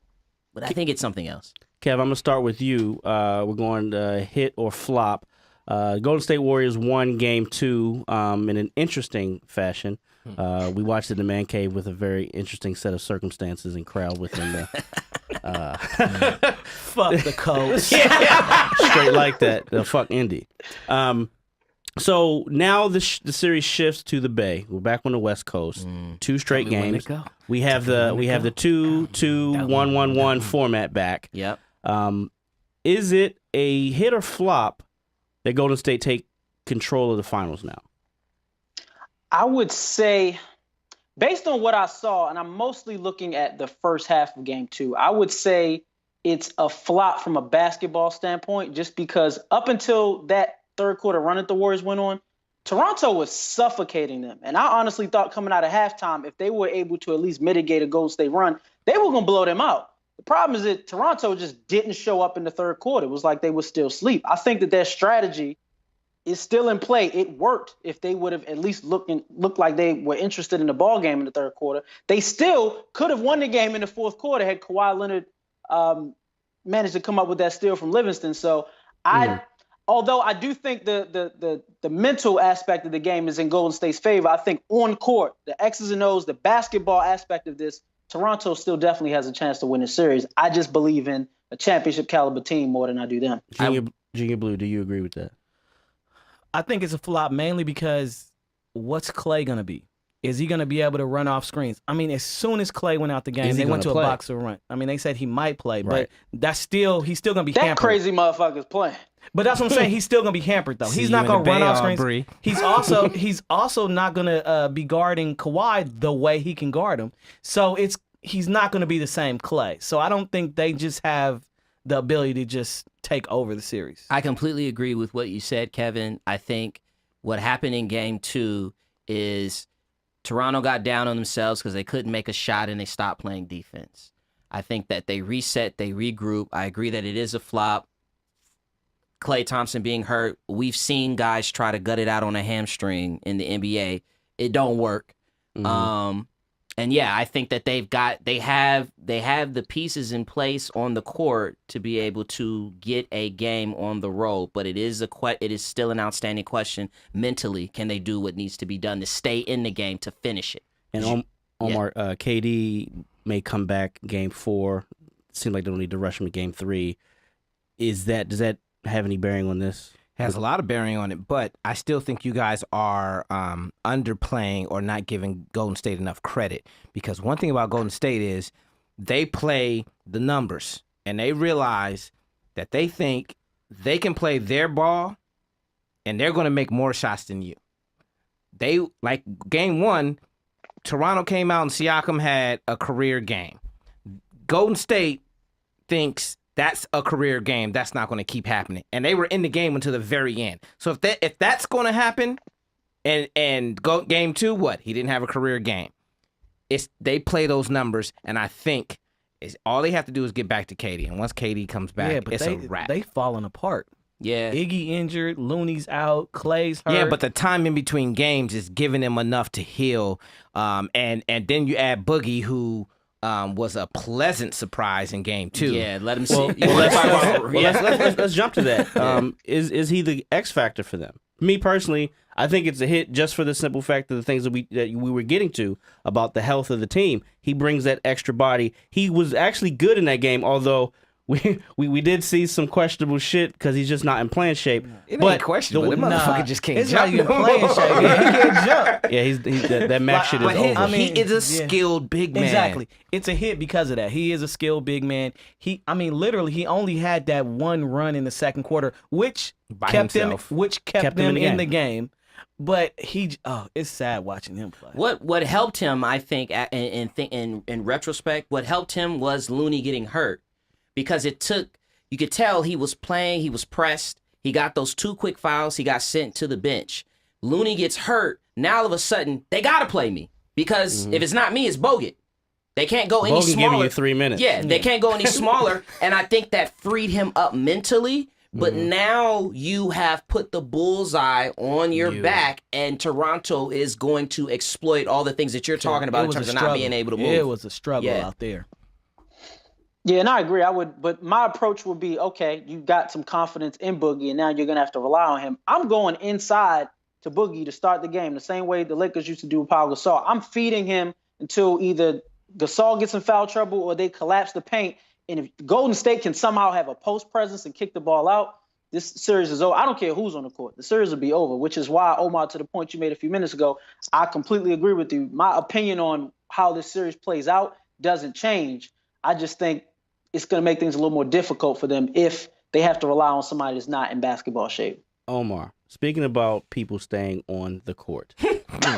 But I think it's something else.
Kev, I'm going to start with you. We're going to hit or flop. Golden State Warriors won Game 2 in an interesting fashion. We watched it in the man cave with a very interesting set of circumstances and crowd within the...
Fuck the Colts.
Straight like that. Fuck Indy. So now the series shifts to the Bay. We're back on the West Coast. 2 straight games. We have the 2-2-1-1-1 format back.
Yep.
Is it a hit or flop that Golden State take control of the finals now?
I would say, based on what I saw, and I'm mostly looking at the first half of Game 2, I would say it's a flop from a basketball standpoint, just because up until that third quarter run that the Warriors went on, Toronto was suffocating them. And I honestly thought coming out of halftime, if they were able to at least mitigate a Golden State run, they were going to blow them out. The problem is that Toronto just didn't show up in the third quarter. It was like they were still asleep. I think that their strategy is still in play. It worked if they would have at least looked like they were interested in the ball game in the third quarter. They still could have won the game in the fourth quarter had Kawhi Leonard managed to come up with that steal from Livingston. So although I do think the mental aspect of the game is in Golden State's favor, I think on court, the X's and O's, the basketball aspect of this, Toronto still definitely has a chance to win the series. I just believe in a championship caliber team more than I do them.
Junior Blue, do you agree with that?
I think it's a flop mainly because what's Clay going to be? Is he going to be able to run off screens? I mean, as soon as Clay went out the game, they went to a boxer run. I mean, they said he might play, but he's still going to be hampered.
That crazy motherfucker's playing.
But that's what I'm saying. He's still going to be hampered, though. He's not going to run off screens. He's also not going to be guarding Kawhi the way he can guard him. So he's not going to be the same Clay. So I don't think they just have the ability to just take over the series.
I completely agree with what you said, Kevin. I think what happened in Game 2 is Toronto got down on themselves because they couldn't make a shot and they stopped playing defense. I think that they reset, they regroup. I agree that it is a flop Klay Thompson being hurt. We've seen guys try to gut it out on a hamstring in the NBA. It don't work. And yeah, I think that they have the pieces in place on the court to be able to get a game on the road. But it is still an outstanding question mentally. Can they do what needs to be done to stay in the game to finish it?
And Omar, KD may come back game 4. Seems like they don't need to rush him to game 3. Does that have any bearing on this?
Has a lot of bearing on it, but I still think you guys are underplaying or not giving Golden State enough credit, because one thing about Golden State is they play the numbers and they realize that they think they can play their ball and they're going to make more shots than you. They, like game 1, Toronto came out and Siakam had a career game. Golden State thinks that's a career game. That's not going to keep happening. And they were in the game until the very end. So if that's going to happen, and game 2, what? He didn't have a career game. They play those numbers, and I think all they have to do is get back to KD. And once KD comes back, it's a wrap.
They falling apart.
Yeah.
Iggy injured, Looney's out, Clay's hurt.
Yeah, but the time in between games is giving them enough to heal. And then you add Boogie, who was a pleasant surprise in game 2.
Yeah, let him see.
Let's jump to that. Is he the X factor for them? Me personally, I think it's a hit just for the simple fact of the things that we were getting to about the health of the team. He brings that extra body. He was actually good in that game, although we did see some questionable shit because he's just not in playing shape.
It ain't questionable. The motherfucker just can't jump.
It's not even playing shape. He can't jump.
Yeah, he's that Mac shit is over.
He is a skilled big man.
Exactly. It's a hit because of that. He is a skilled big man. Literally, he only had that one run in the second quarter, which kept them in the game. But it's sad watching him play.
What helped him, I think, in retrospect, what helped him was Looney getting hurt. Because you could tell he was playing, he was pressed, he got those 2 quick fouls, he got sent to the bench. Looney gets hurt, now all of a sudden, they gotta play me. Because if it's not me, it's Bogut. They can't go any smaller.
Giving you 3 minutes.
Yeah, they can't go any smaller, and I think that freed him up mentally. But now you have put the bullseye on your back, and Toronto is going to exploit all the things that you're talking about in terms of not being able to move.
It was a struggle out there.
Yeah, and I agree. But my approach would be, okay, you got some confidence in Boogie, and now you're going to have to rely on him. I'm going inside to Boogie to start the game, the same way the Lakers used to do with Pau Gasol. I'm feeding him until either Gasol gets in foul trouble or they collapse the paint. And if Golden State can somehow have a post presence and kick the ball out, this series is over. I don't care who's on the court. The series will be over, which is why, Omar, to the point you made a few minutes ago, I completely agree with you. My opinion on how this series plays out doesn't change. I just think it's going to make things a little more difficult for them if they have to rely on somebody that's not in basketball shape.
Omar, speaking about people staying on the court,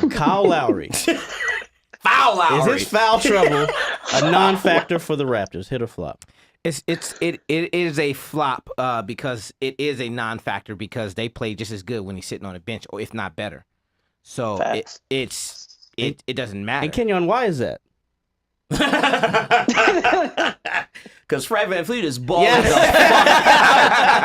Kyle Lowry.
Foul Lowry.
Is his foul trouble a non-factor for the Raptors? Hit or flop?
It is a flop because it is a non-factor because they play just as good when he's sitting on a bench, or if not better. So it doesn't matter.
And Kenyon, why is that?
Because Fred VanVleet is balling the fuck out.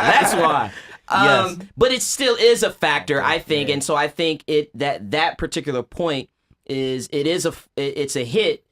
That's why.
Yes.
But it still is a factor, I think, and so I think that particular point it's a hit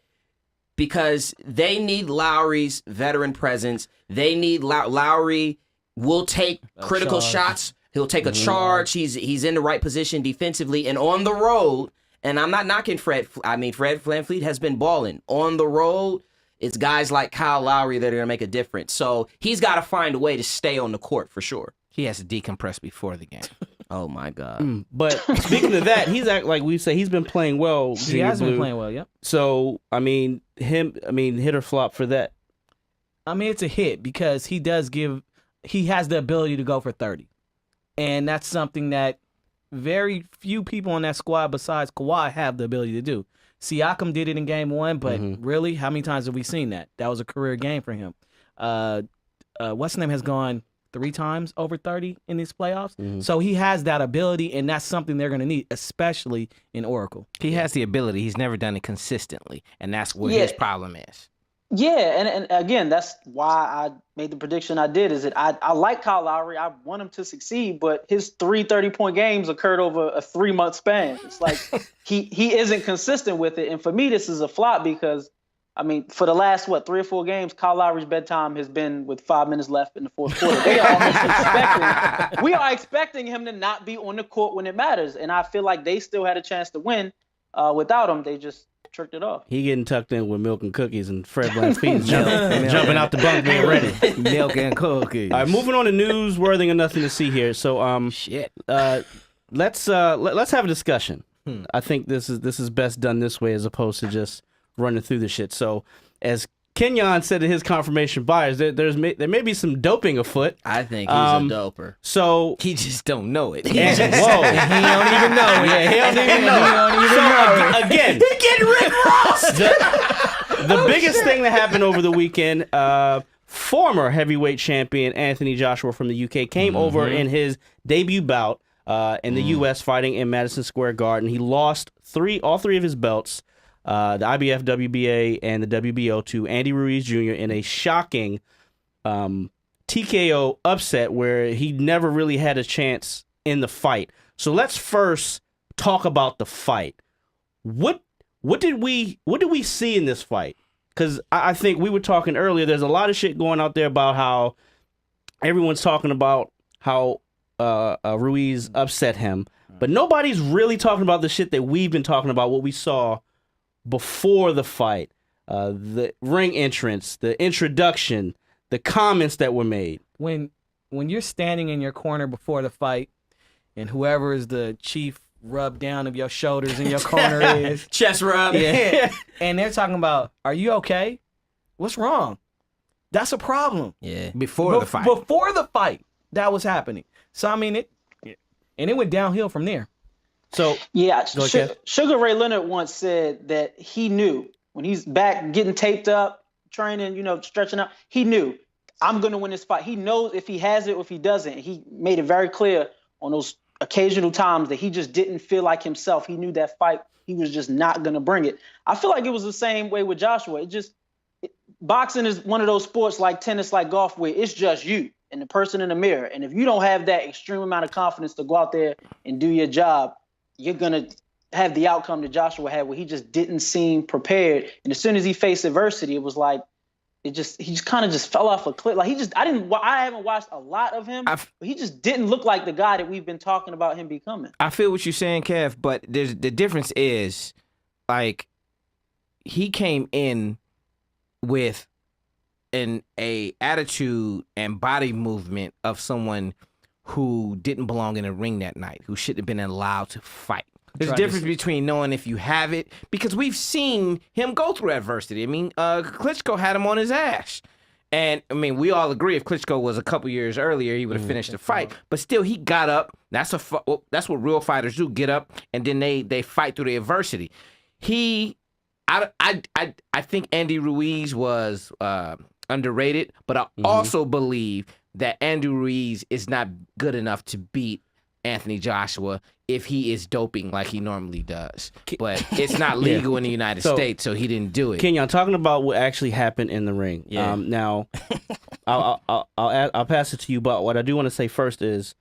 because they need Lowry's veteran presence. They need Lowry will take critical shots. He'll take a charge. He's in the right position defensively and on the road. And I'm not knocking Fred. I mean, Fred VanVleet has been balling on the road. It's guys like Kyle Lowry that are going to make a difference. So he's got to find a way to stay on the court for sure.
He has to decompress before the game.
Oh, my God.
But speaking of that, like we say, he's been playing well.
He has been playing well, yep.
So, hit or flop for that?
I mean, it's a hit because he has the ability to go for 30. And that's something that very few people on that squad besides Kawhi have the ability to do. Siakam did it in game 1, but really, how many times have we seen that? That was a career game for him. What's his name has gone 3 times over 30 in these playoffs. So he has that ability, and that's something they're going to need, especially in Oracle.
He has the ability. He's never done it consistently, and that's what his problem is.
Yeah, and again, that's why I made the prediction I did. Is that I like Kyle Lowry. I want him to succeed, but his 3 30-point games occurred over a 3 month span. It's like he isn't consistent with it. And for me, this is a flop because, I mean, for the last 3 or 4 games, Kyle Lowry's bedtime has been with 5 minutes left in the fourth quarter. We are expecting him to not be on the court when it matters, and I feel like they still had a chance to win without him. They just tricked it off.
He getting tucked in with milk and cookies, and Fred VanVleet jumping out the bunk being ready.
Milk and cookies.
All right, moving on to newsworthy and nothing to see here. So
Shit.
let's have a discussion. I think this is best done this way as opposed to just running through the shit. So as Kenyon said in his confirmation bias, there may be some doping afoot.
I think he's a doper.
So
He just don't know it.
whoa,
He don't even know it.
yeah, he don't even know. So again, he getting Rick Ross. The biggest thing that happened over the weekend, former heavyweight champion Anthony Joshua from the UK came over in his debut bout in the US fighting in Madison Square Garden. He lost all three of his belts, the IBF, WBA, and the WBO to Andy Ruiz Jr. in a shocking TKO upset where he never really had a chance in the fight. So let's first talk about the fight. What did we see in this fight? Because I think we were talking earlier, there's a lot of shit going out there about how everyone's talking about how Ruiz upset him, but nobody's really talking about the shit that we've been talking about, what we saw before the fight, the ring entrance, the introduction, the comments that were made.
When you're standing in your corner before the fight, and whoever is the chief rub down of your shoulders in your corner is
Chest rub.
yeah, and they're talking about, "Are you okay? What's wrong?" That's a problem.
Yeah.
Before the fight.
Before the fight, that was happening. So I mean it went downhill from there.
So
Yeah,
Go ahead, Kev.
Sugar Ray Leonard once said that he knew when he's back getting taped up, training, stretching out, he knew, I'm going to win this fight. He knows if he has it or if he doesn't. He made it very clear on those occasional times that he just didn't feel like himself. He knew that fight, he was just not going to bring it. I feel like it was the same way with Joshua. Boxing is one of those sports like tennis, like golf, where it's just you and the person in the mirror. And if you don't have that extreme amount of confidence to go out there and do your job, you're going to have the outcome that Joshua had, where he just didn't seem prepared. And as soon as he faced adversity, it was like, he just kind of just fell off a cliff. Like I haven't watched a lot of him, but he just didn't look like the guy that we've been talking about him becoming.
I feel what you're saying, Kev, but the difference is, like, he came in with a attitude and body movement of someone who didn't belong in a ring that night, who shouldn't have been allowed to fight. There's a difference between knowing if you have it, because we've seen him go through adversity. I mean, Klitschko had him on his ass. And, I mean, we all agree if Klitschko was a couple years earlier, he would have finished the fight. But still, he got up. That's what real fighters do, get up, and then they fight through the adversity. I think Andy Ruiz was underrated, but I also believe that Andy Ruiz is not good enough to beat Anthony Joshua if he is doping like he normally does. But it's not legal in the United States, so he didn't do it.
Kenyon, talking about what actually happened in the ring.
Yeah.
Now, I'll pass it to you, but what I do want to say first is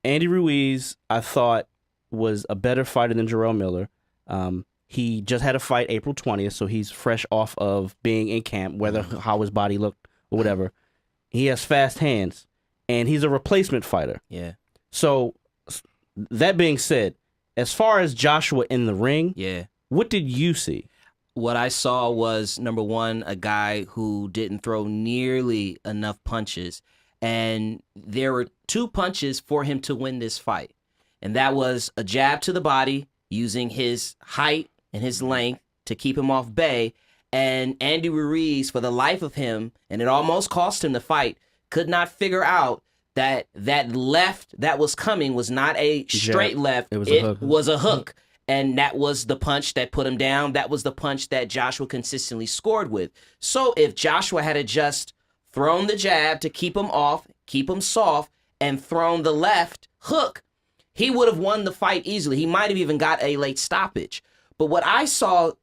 Andy Ruiz, I thought, was a better fighter than Jarrell Miller. He just had a fight April 20th, so he's fresh off of being in camp, how his body looked or whatever. He has fast hands, and he's a replacement fighter.
Yeah.
So, that being said, as far as Joshua in the ring, what did you see?
What I saw was, number one, a guy who didn't throw nearly enough punches. And there were 2 punches for him to win this fight. And that was a jab to the body using his height and his length to keep him off bay. And Andy Ruiz, for the life of him, and it almost cost him the fight, could not figure out that left that was coming was not a straight left. It was a hook. And that was the punch that put him down. That was the punch that Joshua consistently scored with. So if Joshua had just thrown the jab to keep him off, keep him soft, and thrown the left hook, he would have won the fight easily. He might have even got a late stoppage. But what I saw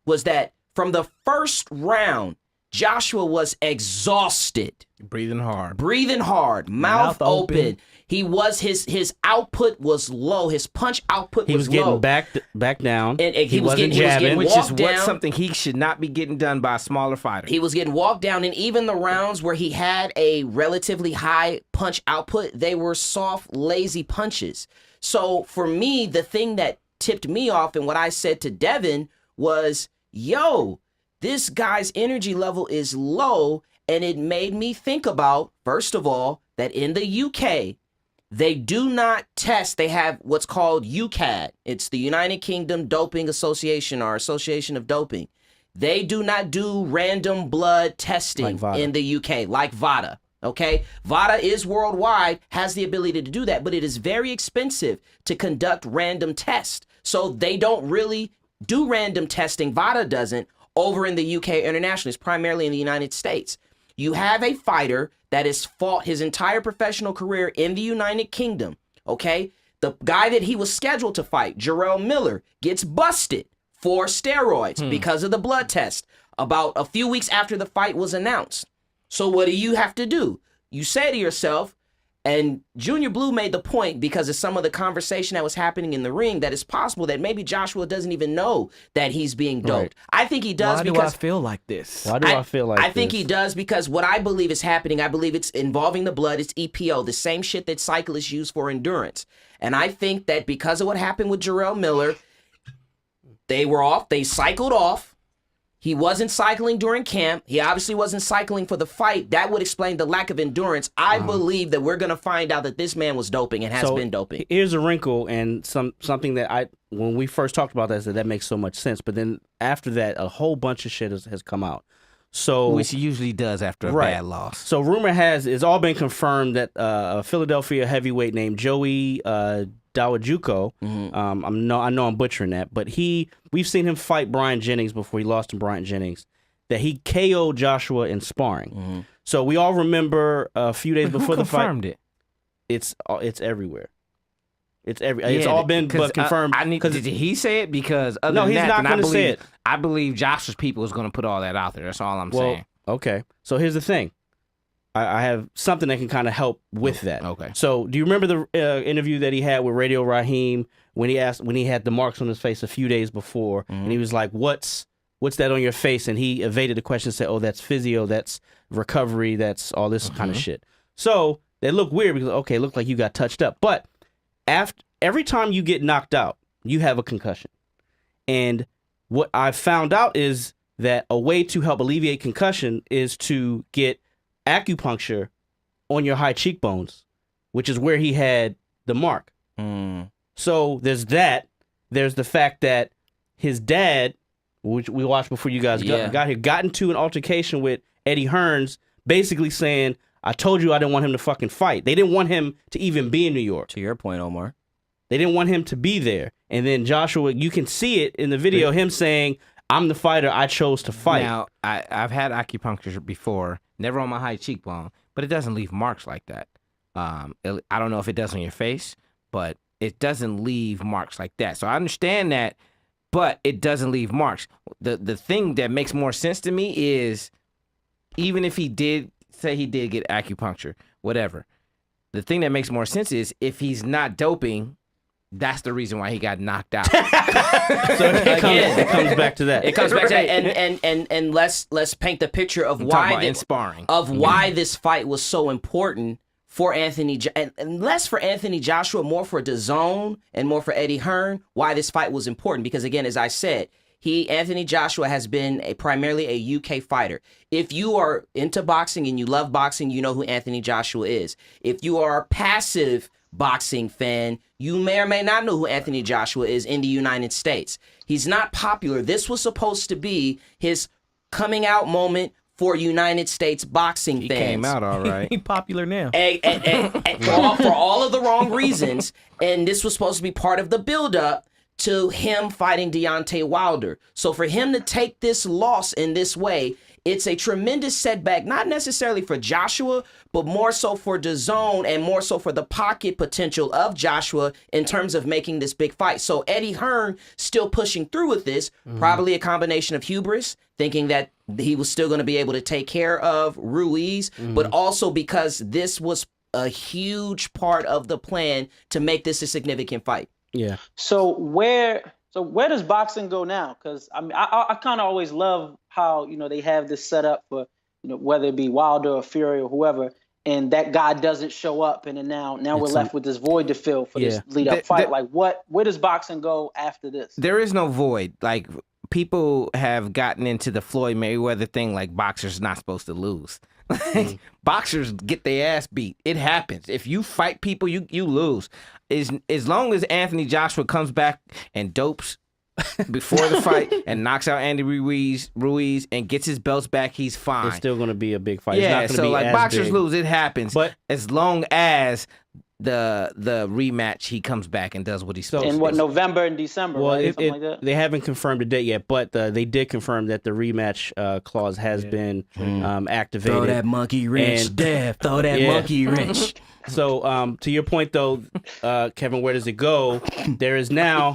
was that from the first round, Joshua was exhausted.
Breathing hard.
Mouth open. He was his output was low. His punch output
He was
low.
getting back down.
And
he wasn't jabbing.
Which is
walked down.
something he should not be getting done by a smaller fighter.
He was getting walked down, and even the rounds where he had a relatively high punch output, they were soft, lazy punches. So for me, the thing that tipped me off and what I said to Devin was, yo, this guy's energy level is low, and it made me think about, first of all, that in the UK, they do not test. They have what's called UKAD. It's the United Kingdom Doping Association or Association of Doping. They do not do random blood testing in the UK like VADA. Okay, VADA is worldwide, has the ability to do that, but it is very expensive to conduct random tests. So they don't really do random testing. VADA doesn't over in the UK internationally. It's primarily in the United States. You have a fighter that has fought his entire professional career in the United Kingdom, okay? The guy that he was scheduled to fight, Jarrell Miller, gets busted for steroids because of the blood test about a few weeks after the fight was announced. So what do you have to do? You say to yourself, and Junior Blue made the point because of some of the conversation that was happening in the ring that it's possible that maybe Joshua doesn't even know that he's being doped.
Right.
I think he does
Why do
because
I feel like this?
Why do I feel like
I think
this?
he does because what I believe is happening, I believe it's involving the blood, it's EPO, the same shit that cyclists use for endurance. And I think that because of what happened with Jarrell Miller, they cycled off. He wasn't cycling during camp. He obviously wasn't cycling for the fight. That would explain the lack of endurance. I believe that we're going to find out that this man was doping and has been doping.
Here's a wrinkle and something that when we first talked about that, I said that makes so much sense. But then after that, a whole bunch of shit has come out. So
which he usually does after a bad loss.
So rumor has it's all been confirmed that a Philadelphia heavyweight named Joey Dawajuko, I know I'm butchering that, but we've seen him fight Brian Jennings before he lost to Brian Jennings, that he KO'd Joshua in sparring. So we all remember a few days before the fight.
Confirmed it?
It's everywhere. It's all been confirmed.
Did he say it? Because
he's not going to say it.
I believe Joshua's people is going to put all that out there. That's all I'm saying.
Okay. So here's the thing. I have something that can kind of help with that.
Okay.
So do you remember the interview that he had with Radio Raheem when he had the marks on his face a few days before, and he was like, "What's that on your face?" And he evaded the question, and said, "Oh, that's physio, that's recovery, that's all this kind of shit." So they look weird because it looked like you got touched up, but every time you get knocked out, you have a concussion. And what I found out is that a way to help alleviate concussion is to get acupuncture on your high cheekbones, which is where he had the mark. So there's that. There's the fact that his dad, which we watched before you guys got here, got into an altercation with Eddie Hearns, basically saying, I told you I didn't want him to fucking fight. They didn't want him to even be in New York.
To your point, Omar.
They didn't want him to be there. And then Joshua, you can see it in the video, him saying, I'm the fighter, I chose to fight.
Now, I've had acupuncture before, never on my high cheekbone, but it doesn't leave marks like that. I don't know if it does on your face, but it doesn't leave marks like that. So I understand that, but it doesn't leave marks. The thing that makes more sense to me is, even if he did say he did get acupuncture, whatever, the thing that makes more sense is if he's not doping, that's the reason why he got knocked out.
So it comes back to that.
It comes back to that, and let's paint the picture of why this fight was so important for Anthony, and less for Anthony Joshua, more for DAZN and more for Eddie Hearn. Why this fight was important because, again, as I said, Anthony Joshua has been primarily a UK fighter. If you are into boxing and you love boxing, you know who Anthony Joshua is. If you are a passive boxing fan, you may or may not know who Anthony Joshua is in the United States. He's not popular. This was supposed to be his coming out moment for United States boxing fans.
He came out all right.
He's popular now.
And for all of the wrong reasons. And this was supposed to be part of the buildup to him fighting Deontay Wilder. So for him to take this loss in this way, it's a tremendous setback, not necessarily for Joshua, but more so for DAZN and more so for the pocket potential of Joshua in terms of making this big fight. So Eddie Hearn still pushing through with this, probably a combination of hubris, thinking that he was still going to be able to take care of Ruiz, but also because this was a huge part of the plan to make this a significant fight.
Yeah.
So where does boxing go now? Because I mean, I kind of always love how they have this set up for whether it be Wilder or Fury or whoever, and that guy doesn't show up, and then now we're left with this void to fill for this lead up fight. Like where does boxing go after this?
There is no void. Like, people have gotten into the Floyd Mayweather thing, like boxers not supposed to lose. Boxers get their ass beat. It happens. If you fight people, you lose. As long as Anthony Joshua comes back and dopes before the fight and knocks out Andy Ruiz and gets his belts back, he's fine.
It's still going to be a big fight.
Yeah,
it's not
so
be
like
as
boxers
big.
lose, it happens.
But
as long as the rematch, he comes back and does what he's supposed to.
In November and December,
well,
right? Something like that.
They haven't confirmed the date yet, but they did confirm that the rematch clause has been activated.
Throw that monkey wrench,
And-
Dev. Throw that monkey wrench.
So, to your point though, Kevin, where does it go? There is now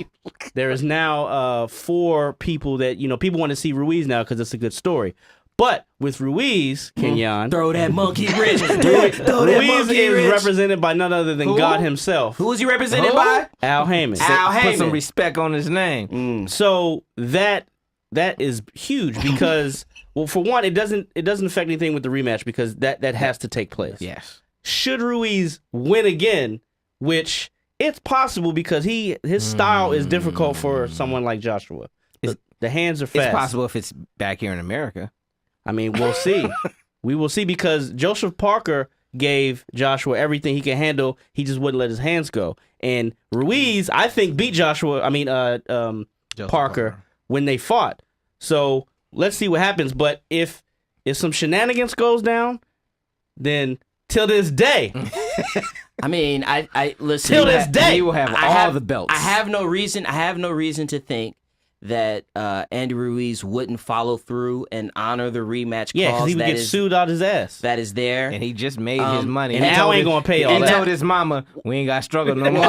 4 people that people want to see Ruiz now because it's a good story. But with Ruiz, Kenyon,
Throw that monkey wrench, Dev. Throw that
Ruiz
monkey
is
wrench.
represented by none other than God himself,
Who is he represented
Who?
by?
Al Heyman.
Al
Put some
Heyman.
respect on his name.
So that is huge because, well, for one, it doesn't affect anything with the rematch because that has to take place.
Yes.
Should Ruiz win again, which it's possible because his style is difficult for someone like Joshua. The hands are fast.
It's possible if it's back here in America.
I mean, we'll see. We will see because Joseph Parker gave Joshua everything he can handle. He just wouldn't let his hands go. And Ruiz, I think, beat Parker when they fought. So let's see what happens. But if some shenanigans goes down, then till this day,
I mean, I listen.
Till this day,
he will have all the belts.
I have no reason to think that Andy Ruiz wouldn't follow through and honor the rematch
yeah, because
clause
he would get sued out his ass.
that is there.
And he just made his money.
and
He
Al
told
ain't
his-
gonna pay all
He
that.
told his mama, we ain't got to struggle no more.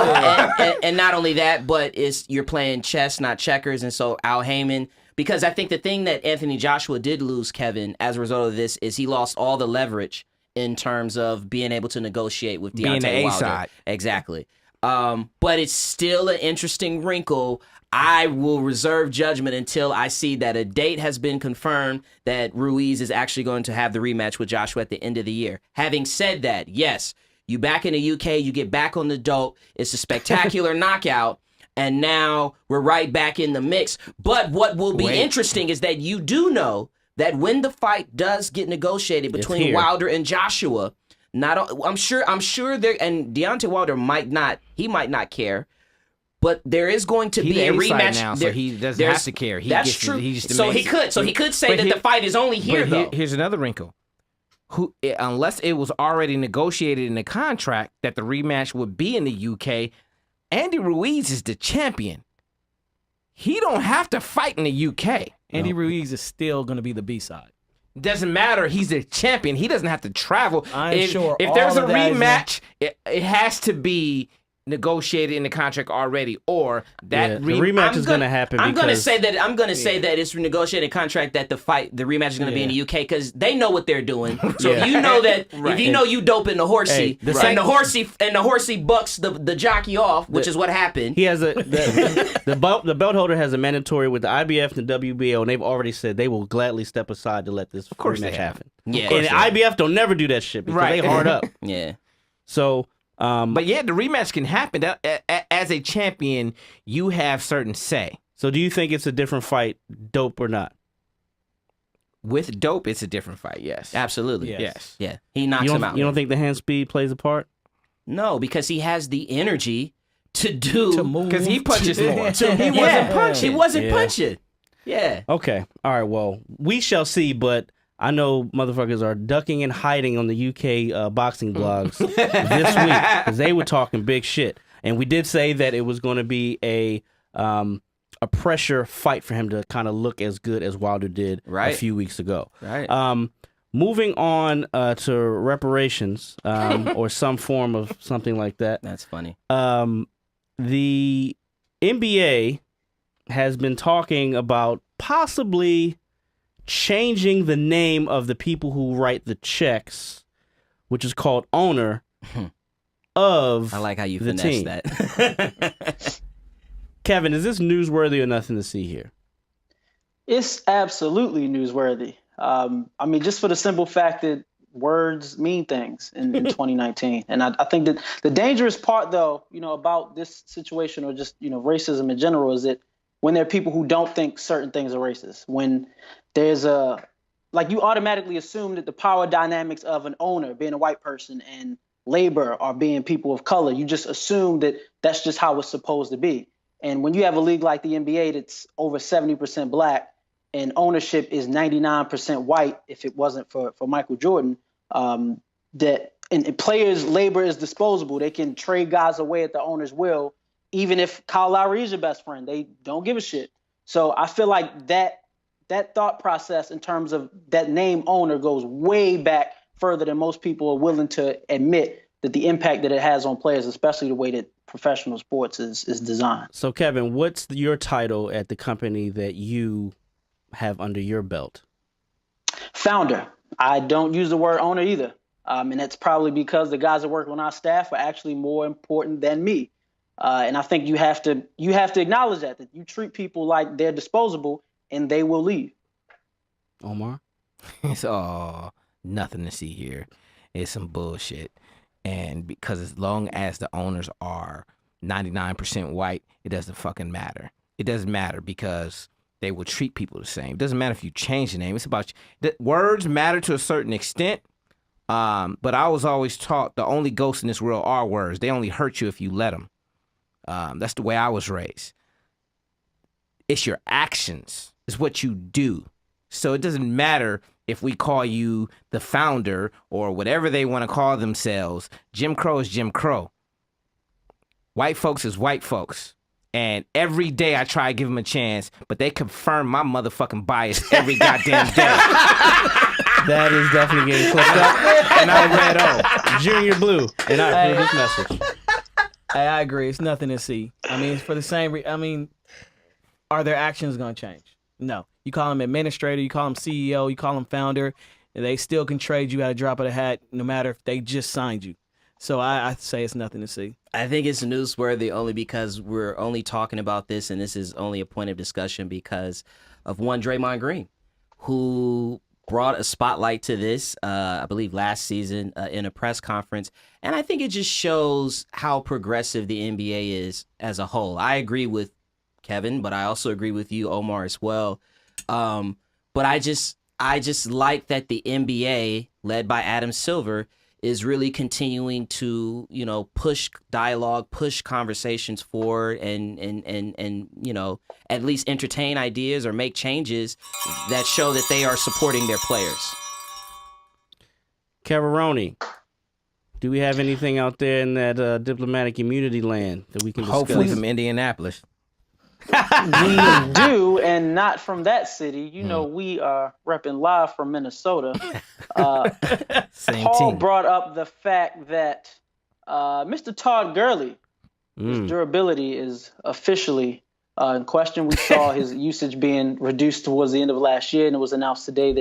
and not only that, but you're playing chess, not checkers. And so Al Heyman, because I think the thing that Anthony Joshua did lose, Kevin, as a result of this, is he lost all the leverage in terms of being able to negotiate with
Being
Deontay
the
Wilder.
A-side.
Exactly. But it's still an interesting wrinkle. I will reserve judgment until I see that a date has been confirmed that Ruiz is actually going to have the rematch with Joshua at the end of the year. Having said that, yes, you back in the UK, you get back on the dope. It's a spectacular knockout. And now we're right back in the mix. But what will be interesting is that you do know that when the fight does get negotiated between
here.
Wilder and Joshua, I'm sure there, and Deontay Wilder might not care, but there is going to
He
be a
the A-side
rematch
now, so
There-
he doesn't
there's-
have to care. He
that's
gets to-
true.
he just
So he
demands-
could say
But
that
here-
the fight is only here
But
though.
here's another wrinkle. Unless it was already negotiated in the contract that the rematch would be in the UK, Andy Ruiz is the champion. He don't have to fight in the UK.
Andy Ruiz is still going to be the B-side.
Doesn't matter. He's a champion. He doesn't have to travel.
I'm sure
If there's
all
a
of that is
rematch, it has to be negotiated in the contract already, or that
the rematch is going to happen.
I'm going to
because-
say that it's a negotiated contract that the rematch is going to be in the UK because they know what they're doing. So if you know that if you know you doping the horsey and the horsey bucks the jockey off, which is what happened.
He has the belt holder has a mandatory with the IBF and the WBO, and they've already said they will gladly step aside to let this
course
rematch
they have.
happen.
Yeah.
And the IBF don't never do that shit because
Right.
they hard up.
Yeah.
So,
But yeah, the rematch can happen. As a champion, you have certain say.
so do you think it's a different fight, dope or not?
With dope, it's a different fight. Yes,
Absolutely.
Yes.
yes.
Yeah. He knocks him out.
You don't think the hand speed plays a part?
No, because he has the energy to
move.
Because he punches more.
He wasn't punching. He wasn't
Yeah.
punching. Yeah.
Okay. All right. Well, we shall see, but I know motherfuckers are ducking and hiding on the UK boxing blogs this week because they were talking big shit. And we did say that it was going to be a pressure fight for him to kind of look as good as Wilder did
Right.
a few weeks ago.
Right.
Moving on to reparations or some form of something like that.
That's funny.
The NBA has been talking about possibly changing the name of the people who write the checks, which is called owner of
I like how you
the
finesse
team.
that.
Kevin, is this newsworthy or nothing to see here?
It's absolutely newsworthy. I mean, just for the simple fact that words mean things in 2019. And I think that the dangerous part, though, about this situation or just, racism in general is that when there are people who don't think certain things are racist, when there's you automatically assume that the power dynamics of an owner being a white person and labor are being people of color, you just assume that that's just how it's supposed to be. And when you have a league like the NBA that's over 70% black and ownership is 99% white, if it wasn't for Michael Jordan, and players' labor is disposable. They can trade guys away at the owner's will, even if Kyle Lowry is your best friend. They don't give a shit. So I feel like that thought process in terms of that name owner goes way back further than most people are willing to admit, that the impact that it has on players, especially the way that professional sports is designed.
So, Kevin, what's your title at the company that you have under your belt?
Founder. I don't use the word owner either. And that's probably because the guys that work on our staff are actually more important than me. And I think you have to acknowledge that you treat people like they're disposable and they will leave.
Omar?
It's all nothing to see here. It's some bullshit. And because as long as the owners are 99% white, it doesn't fucking matter. It doesn't matter because they will treat people the same. It doesn't matter if you change the name. It's about words matter to a certain extent. But I was always taught the only ghosts in this world are words. They only hurt you if you let them. That's the way I was raised. It's your actions. It's what you do. So it doesn't matter if we call you the founder or whatever they want to call themselves. Jim Crow is Jim Crow. White folks is white folks. And every day I try to give them a chance, but they confirm my motherfucking bias every goddamn day.
That is definitely getting clipped up. And I read Junior Blue, and I approve this message.
Hey, I agree. It's nothing to see. I mean, it's for the same. Are their actions going to change? No. You call them administrator, you call them CEO, you call them founder, and they still can trade you at a drop of the hat, no matter if they just signed you. So I say it's nothing to see.
I think it's newsworthy only because we're only talking about this, and this is only a point of discussion because of one Draymond Green, who brought a spotlight to this, I believe last season in a press conference. And I think it just shows how progressive the NBA is as a whole. I agree with Kevin, but I also agree with you, Omar, as well. But I just like that the NBA, led by Adam Silver, is really continuing to, push dialogue, push conversations forward and at least entertain ideas or make changes that show that they are supporting their players.
Cavaroni, do we have anything out there in that diplomatic immunity land that we can discuss?
Hopefully from Indianapolis.
We do, and not from that city. We are repping live from Minnesota.
Same
Paul
team.
brought up the fact that Mr. Todd Gurley, his durability is officially in question. We saw his usage being reduced towards the end of last year, and it was announced today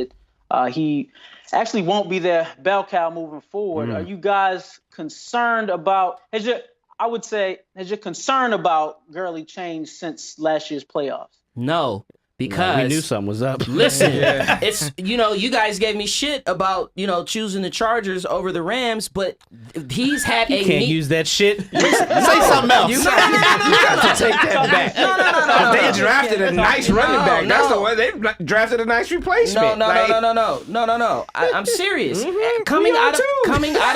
that he actually won't be their bell cow moving forward. Are you guys concerned about has your concern about Gurley changed since last year's playoffs?
No, because
we knew something was up.
Listen, it's you guys gave me shit about choosing the Chargers over the Rams, but he's had
You can't use that shit.
Say something else. You got to take that back.
No.
They drafted a nice running back. That's the way they drafted a nice replacement.
No. I'm serious. Coming out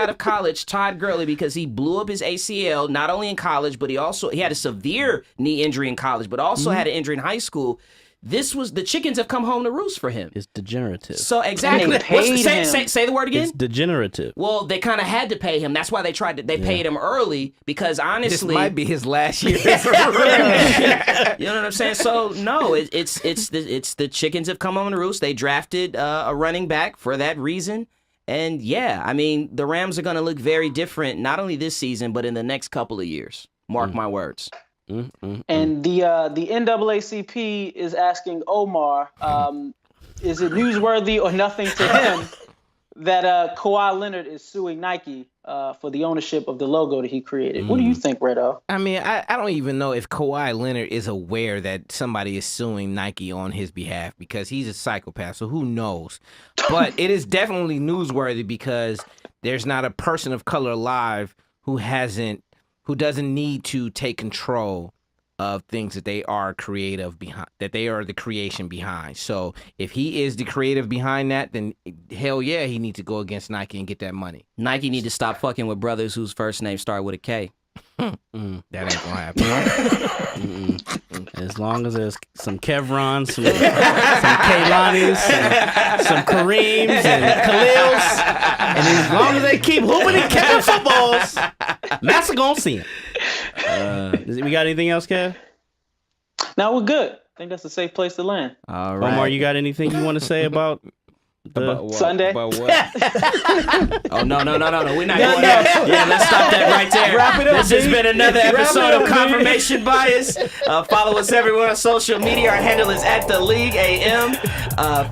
of college, Todd Gurley, because he blew up his ACL not only in college, but he had a severe knee injury in college, but also had an injury in high school. The chickens have come home to roost for him.
It's degenerative.
So exactly.
And they paid him.
Say the word again.
It's degenerative.
Well, they kind of had to pay him. That's why they paid him early because honestly,
This might be his last year.
You know what I'm saying? So no, it's the chickens have come home to roost. They drafted a running back for that reason. And yeah, I mean, the Rams are going to look very different, not only this season, but in the next couple of years. Mark my words.
And the NAACP is asking Omar, is it newsworthy or nothing to him that Kawhi Leonard is suing Nike for the ownership of the logo that he created? What do you think, Redo?
I mean, I don't even know if Kawhi Leonard is aware that somebody is suing Nike on his behalf because he's a psychopath, so who knows? But it is definitely newsworthy because there's not a person of color alive who doesn't need to take control of things that they are creative behind, that they are the creation behind. So if he is the creative behind that, then hell yeah, he needs to go against Nike and get that money.
Nike need to stop fucking with brothers whose first name start with a K.
That ain't gonna happen.
As long as there's some Kevrons, some Kailanis, some Kareems and Khalils, and as long as they keep hooping and catching footballs, Massa gonna see him. We got anything else, Kev?
Now we're good. I think that's a safe place to land.
All right.
Omar, you got anything you want to say about
Sunday?
About what?
Oh, no. We're not going there. Yeah, let's stop that right there.
Wrap it up,
This has
B.
been another
Wrap it
episode
up,
of
B.
Confirmation Bias. Follow us everywhere on social media. Our handle is at The League AM.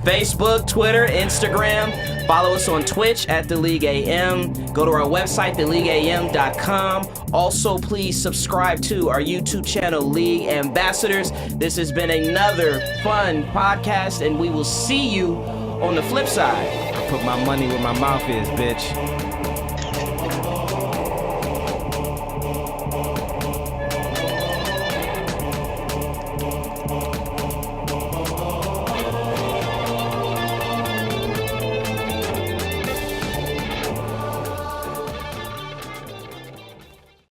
Facebook, Twitter, Instagram. Follow us on Twitch at The League AM. Go to our website, theleagueam.com. Also, please subscribe to our YouTube channel, League Ambassadors. This has been another fun podcast, and we will see you on the flip side.
I put my money where my mouth is, bitch.